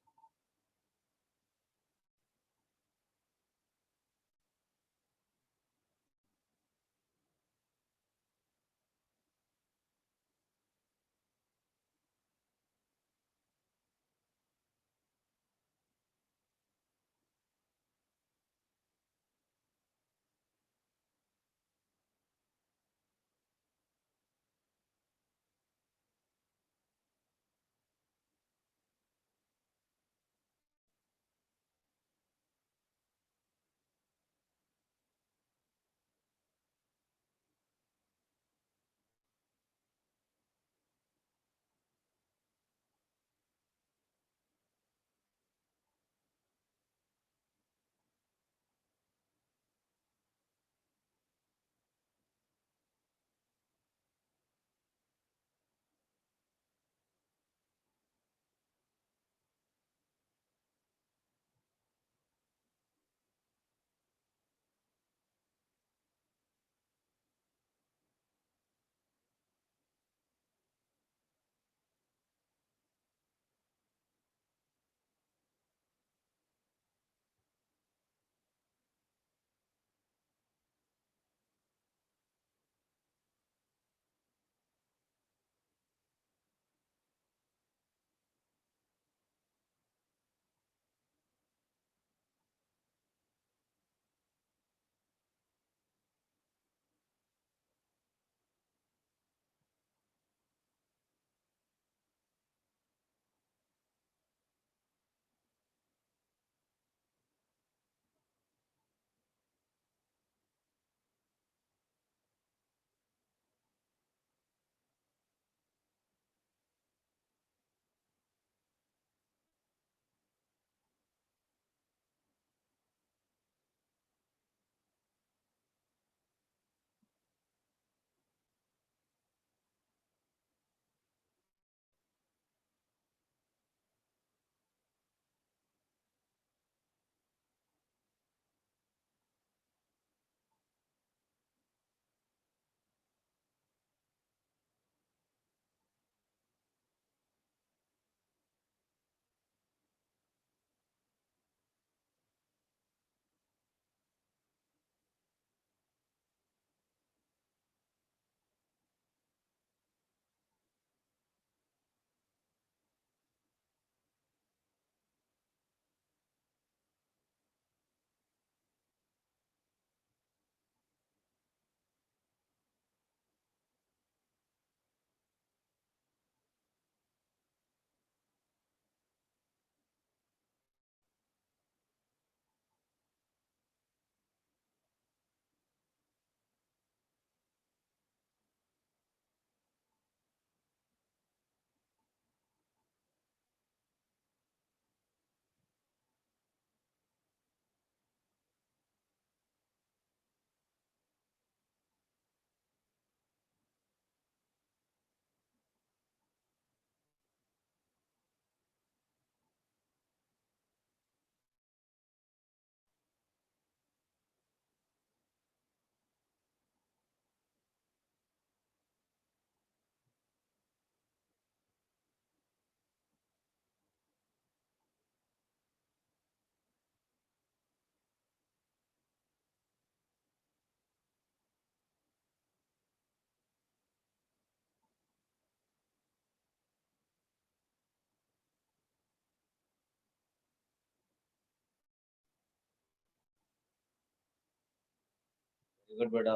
गुड बेटा,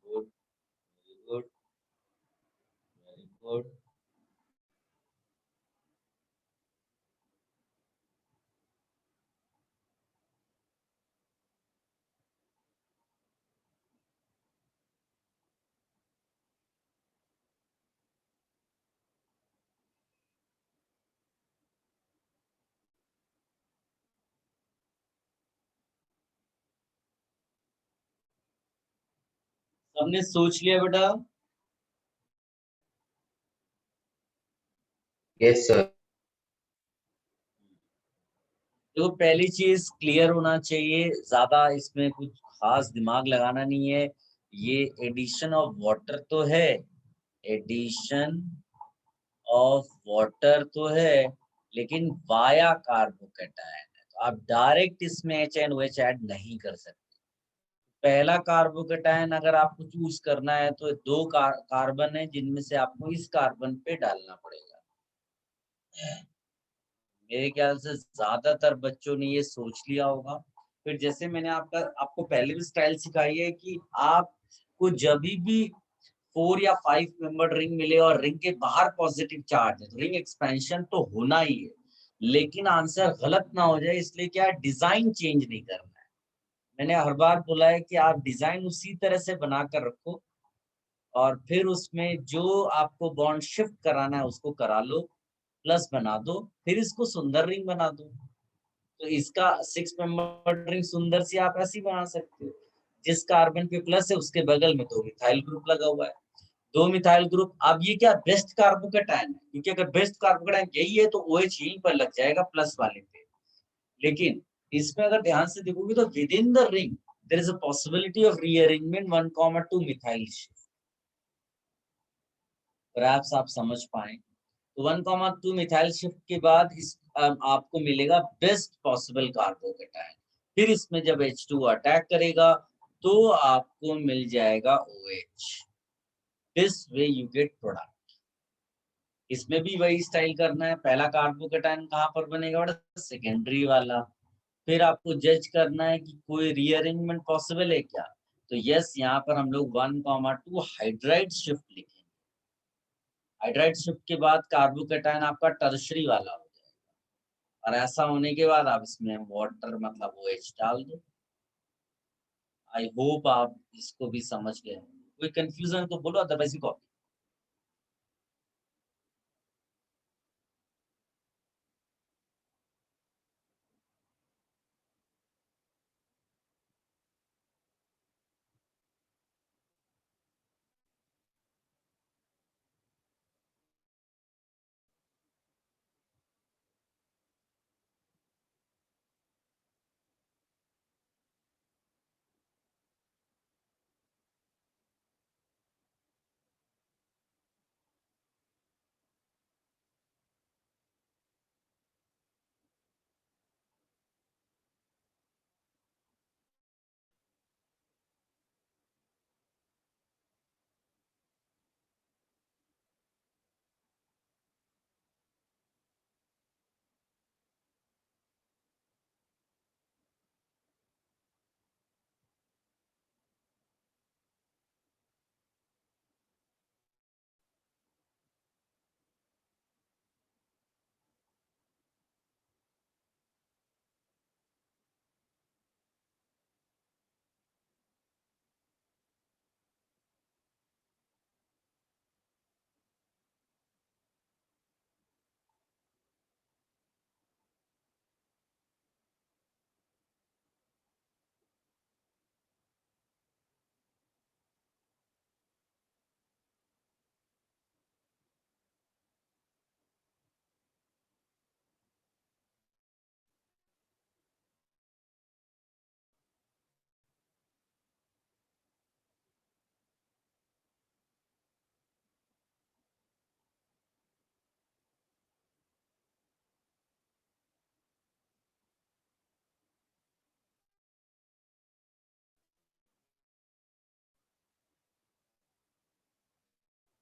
good, very good, very good. सबने सोच लिया बेटा? Yes sir. देखो पहली चीज क्लियर होना चाहिए, ज्यादा इसमें कुछ खास दिमाग लगाना नहीं है। ये एडिशन ऑफ वाटर तो है, एडिशन ऑफ वाटर तो है, लेकिन वाया कार्बोकेटायन है, तो आप डायरेक्ट इसमें HNOH ऐड नहीं कर सकते। पहला कार्बोकेटायन अगर आपको चूज करना है तो दो कार्बन है, जिनमें से आपको इस कार्बन पे डालना पड़ेगा। मेरे ख्याल से ज्यादातर बच्चों ने ये सोच लिया होगा। फिर जैसे मैंने आपको पहले भी स्टाइल सिखाई है कि आपको जब भी 4 या 5 मेंबर रिंग मिले और रिंग के बाहर पॉजिटिव चार्ज है तो रिंग एक्सपेंशन तो होना ही है, लेकिन आंसर गलत ना हो जाए इसलिए क्या डिजाइन चेंज नहीं करना है। मैंने हर बार बोला है कि आप डिजाइन उसी तरह से बनाकर रखो और फिर उसमें जो आपको बॉन्ड शिफ्ट कराना है उसको करा लो, प्लस बना दो, फिर इसको सुंदर रिंग बना दो। तो इसका 6 मेंबर रिंग सुंदर सी आप ऐसी बना सकते हो, जिस कार्बन पे प्लस है उसके बगल में 2 मिथाइल ग्रुप लगा हुआ है, 2 मिथाइल ग्रुप। अब ये क्या बेस्ट कार्बोकेटायन है, क्योंकि अगर बेस्ट कार्बोकेटायन यही है तो OH यहीं पर लग जाएगा प्लस वाले पे। लेकिन इसमें अगर ध्यान से देखोगे तो within the ring there is a possibility of rearrangement 1,2 methyl shift. Perhaps आप समझ पाए तो 1,2 मिथाइल शिफ्ट के बाद इस आपको मिलेगा बेस्ट पॉसिबल कार्बोकेटायन। फिर इसमें जब H2 अटैक करेगा तो आपको मिल जाएगा OH। This way you get product. इसमें भी वही स्टाइल करना है, पहला कार्बोकेटायन कहाँ पर बनेगा बेटा, सेकेंडरी वाला। फिर आपको जज करना है कि कोई रीअरेंजमेंट पॉसिबल है क्या, तो यस यहाँ पर हम लोग 1,2 हाइड्राइड शिफ्ट लिखेंगे। हाइड्राइड शिफ्ट के बाद कार्बोकेटायन आपका टर्शरी वाला हो जाएगा, और ऐसा होने के बाद आप इसमें वाटर मतलब OH डाल दो। आई होप आप इसको भी समझ गए। कोई कंफ्यूजन तो बोलो, अदरवाइज कॉपी।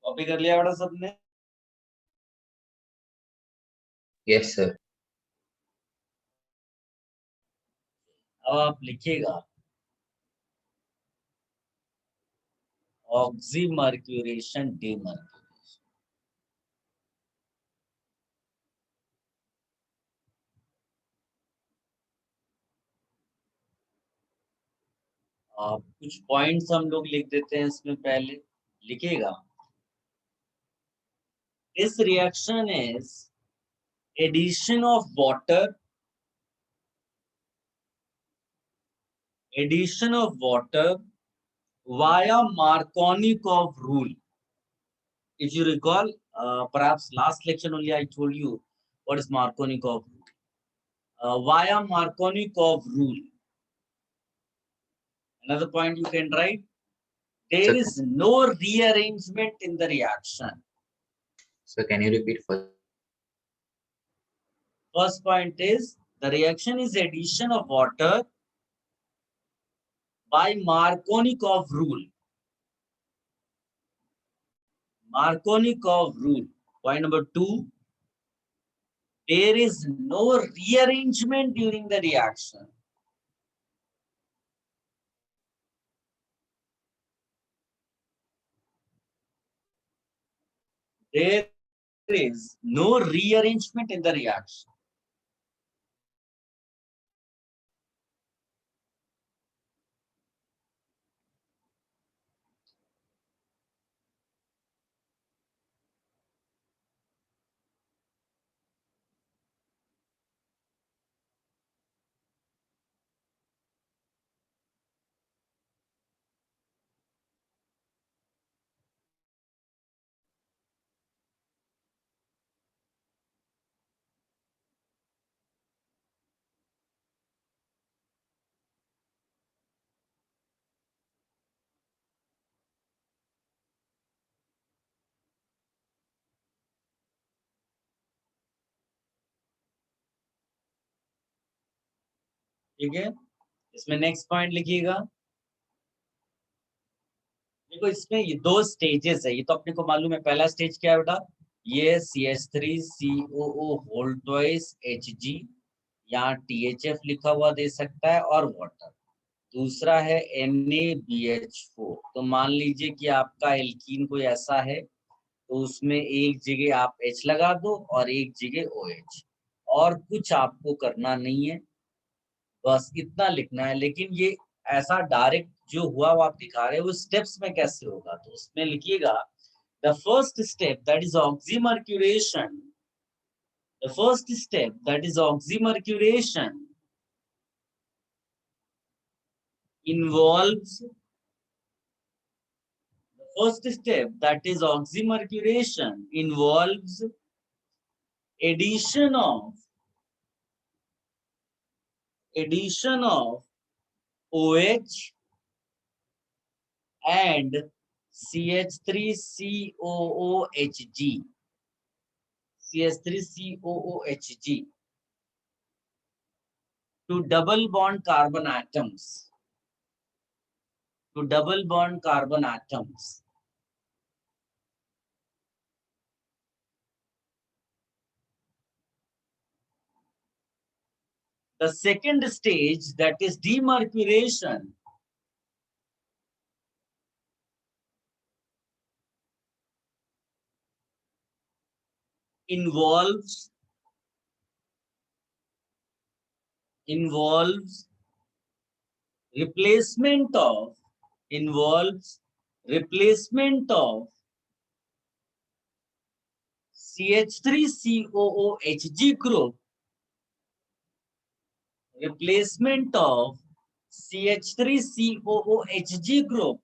कॉपी कर लिया बेटा सबने? Yes sir. अब आप लिखिएगा ऑक्सीमर्क्यूरेशन, डीमर्क्यूरेशन। कुछ पॉइंट्स हम लोग लिख देते हैं इसमें, पहले लिखिएगा। This reaction is addition of water, via Markovnikov rule. If you recall, perhaps last lecture only I told you what is Markovnikov rule. Via Markovnikov rule. Another point you can write, there is no rearrangement in the reaction. So can you repeat first? First point is, the reaction is addition of water by Markovnikov rule. Markovnikov rule. Point number 2, there is no rearrangement during the reaction. There is no rearrangement in the reaction. ठीक है, इसमें नेक्स्ट पॉइंट लिखिएगा। देखो इसमें ये 2 स्टेजेस है, ये तो अपने को मालूम है। पहला स्टेज क्या है बेटा, ये CH3COO होल ट्वाइस Hg, यहाँ THF लिखा हुआ दे सकता है, और वाटर। दूसरा है NaBH4। तो मान लीजिए कि आपका एल्कीन कोई ऐसा है, तो उसमें एक जगह आप H लगा दो और एक जगह OH, और कुछ आपको करना नहीं है, बस इतना लिखना है। लेकिन ये ऐसा डायरेक्ट जो हुआ वो आप दिखा रहे हैं, वो स्टेप्स में कैसे होगा, तो उसमें लिखिएगा, the first step that is oxymercuration, the first step that is oxymercuration involves, the first step that is oxymercuration involves addition of OH and CH3COOHG, CH3COOHG to double bond carbon atoms, to double bond carbon atoms. The second stage, that is demercuration, involves replacement of CH3COOHG group, replacement of CH3COOHG group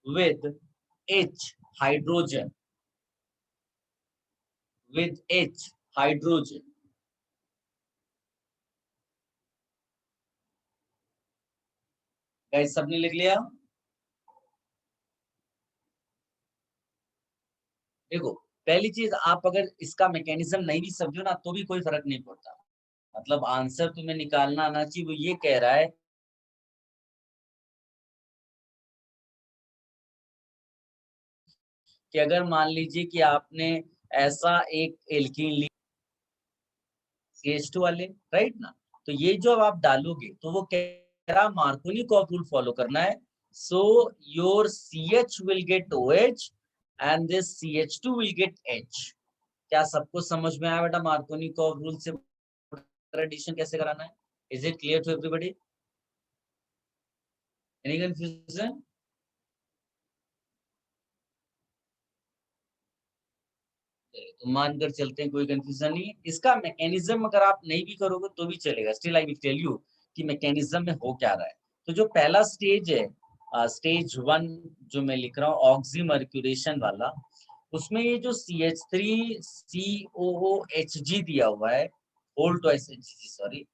with H hydrogen, with H hydrogen. Guys सबने लिख लिया? देखो पहली चीज, आप अगर इसका मैकेनिज्म नहीं भी समझो ना तो भी कोई फर्क नहीं पड़ता, मतलब आंसर तुम्हें निकालना आना चाहिए। वो ये कह रहा है कि अगर मान लीजिए कि आपने ऐसा एक एल्कीन ली CH2 वाले, राइट ना, तो ये जो आप डालोगे तो वो कह रहा मार्कोनिकॉव रूल फॉलो करना है, So your CH will get OH and this CH2 will get H. क्या सबको समझ में आया बेटा मार्कोनिकॉव रूल से एडिशन कैसे कराना है? Is it clear to everybody? Any confusion? तो मानकर चलते हैं कोई कंफ्यूजन नहीं है। इसका मैकेनिज्म अगर आप नहीं भी करोगे तो भी चलेगा। Still I will tell you कि मैकेनिज्म में हो क्या रहा है। तो जो पहला स्टेज है, स्टेज 1 जो मैं लिख रहा हूँ ऑक्सीमर्क्यूरेशन वाला, उसमें ये जो CH3COOHG दिया हुआ है, होल ट्वाइस HG सॉरी,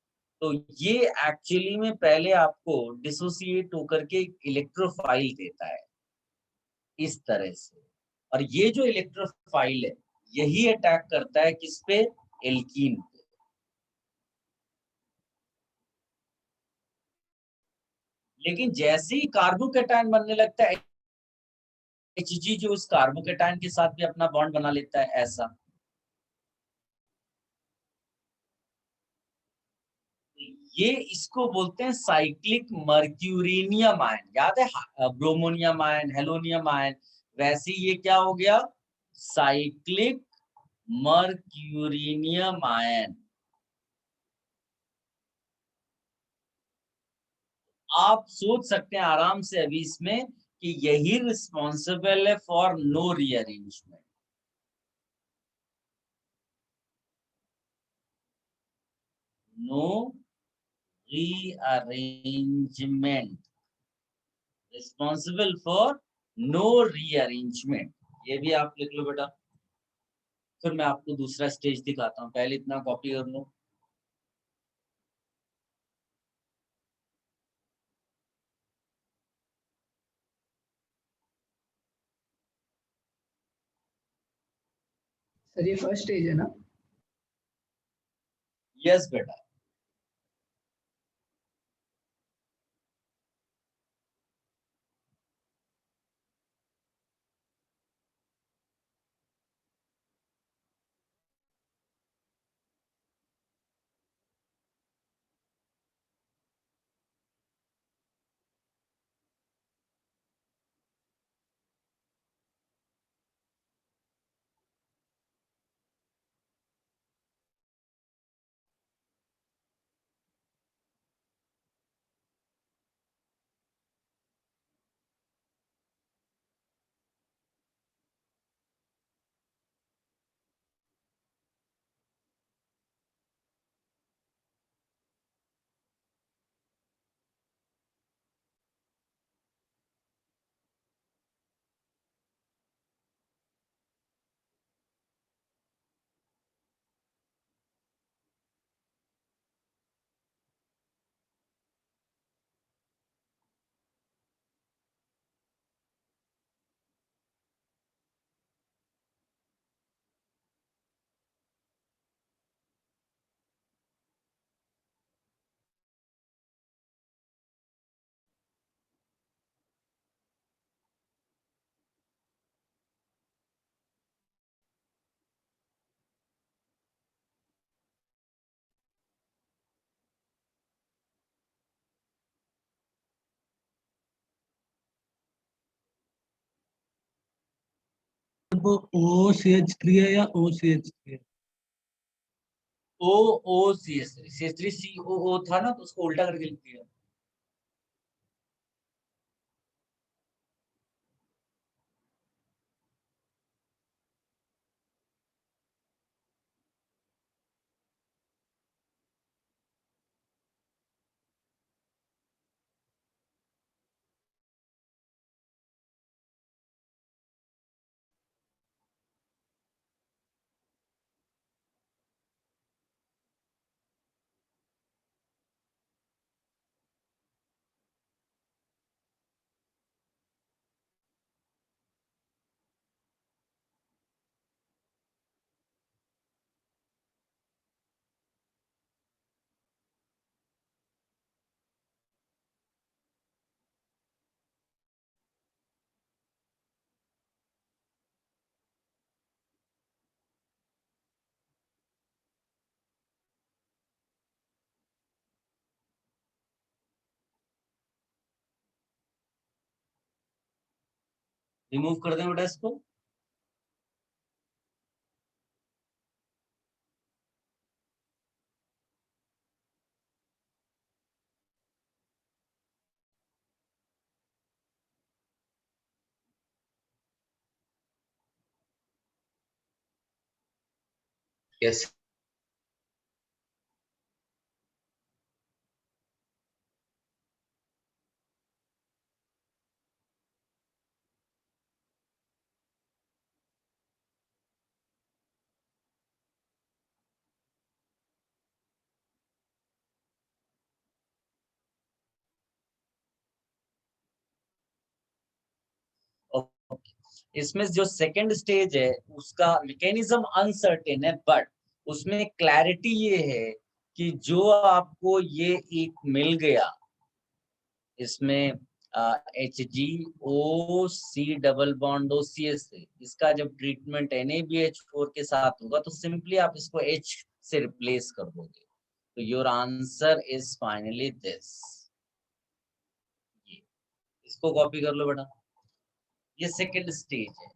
तो ये एक्चुअली में पहले आपको डिसोसिएट होकर के इलेक्ट्रोफाइल देता है इस तरह से, और ये जो इलेक्ट्रोफाइल है यही अटैक करता है किस पे? एल्कीन पे। लेकिन जैसे ही कार्बोकेटायन बनने लगता है Hg जो उस कार्बोकेटायन के साथ भी अपना बॉन्ड बना लेता है ऐसा। ये इसको बोलते हैं साइक्लिक मर्क्यूरिनियम आयन। याद है ब्रोमोनियम आयन, हेलोनियम आयन, वैसे ये क्या हो गया? Cyclic mercurinium ion. आप सोच सकते हैं आराम से अभी इसमें कि यही रिस्पॉन्सिबल है for no rearrangement. No rearrangement, responsible for no rearrangement, ये भी आप लिख लो बेटा। फिर मैं आपको दूसरा स्टेज दिखाता हूँ, पहले इतना कॉपी कर लो। सर ये फर्स्ट स्टेज है ना? यस बेटा। वो OCH3 है या OCH3 है? OOCH3, CH3 COO था ना, तो उसको उल्टा करके लिख दिया। रिमूव कर दें बेटा इसको। यस इसमें जो सेकंड स्टेज है उसका मैकेनिज्म अनसर्टेन है, बट उसमें क्लैरिटी ये है कि जो आपको ये एक मिल गया इसमें HgO, डबल बॉन्ड OCS से, इसका जब ट्रीटमेंट NaBH4 के साथ होगा तो सिंपली आप इसको H से रिप्लेस कर दोगे, तो your answer is finally this. ये इसको कॉपी कर लो बेटा, ये सेकंड स्टेज है।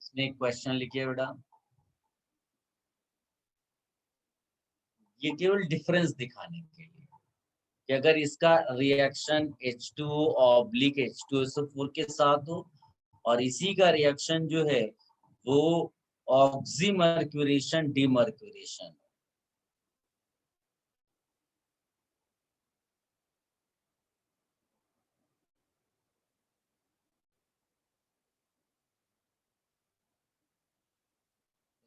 इसमें एक क्वेश्चन लिखिए बेटा, ये केवल डिफरेंस दिखाने के लिए कि अगर इसका रिएक्शन H2O ऑब्लिक H2SO4 के साथ हो और इसी का रिएक्शन जो है वो ऑक्सीमर्क्यूरेशन डीमर्क्यूरेशन,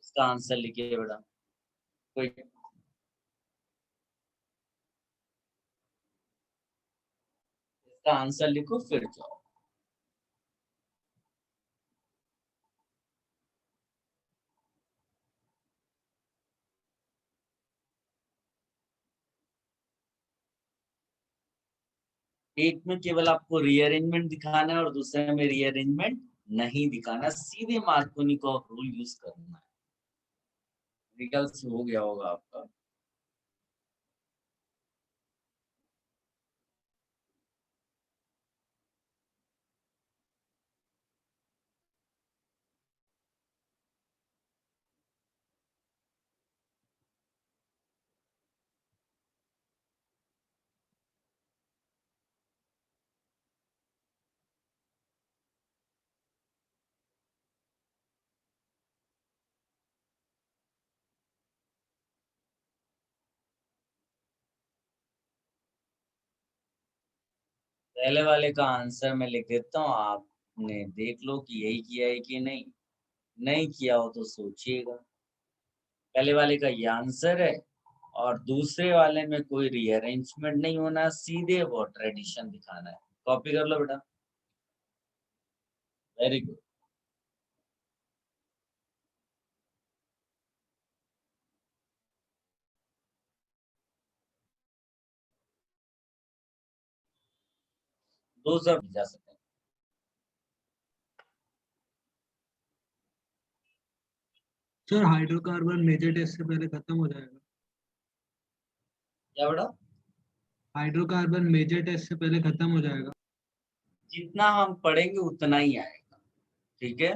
इसका आंसर लिखिए बेटा। कोई इसका आंसर लिखो फिर जाओ। एक में केवल आपको रीअरेंजमेंट दिखाना है और दूसरे में रीअरेंजमेंट नहीं दिखाना, सीधे मार्कोनिकॉफ रूल यूज करना है। निकल हो गया होगा आपका। पहले वाले का आंसर मैं लिख देता हूँ, आपने देख लो कि यही किया है कि नहीं, नहीं किया हो तो सोचिएगा। पहले वाले का ये आंसर है और दूसरे वाले में कोई रीअरेंजमेंट नहीं होना, सीधे वाटर एडिशन दिखाना है। कॉपी कर लो बेटा। Very good. दोस्त जा सकते हैं। सर हाइड्रोकार्बन मेजर टेस्ट से पहले खत्म हो जाएगा। क्या बड़ा? हाइड्रोकार्बन मेजर टेस्ट से पहले खत्म हो जाएगा। जितना हम पढ़ेंगे उतना ही आएगा, ठीक है।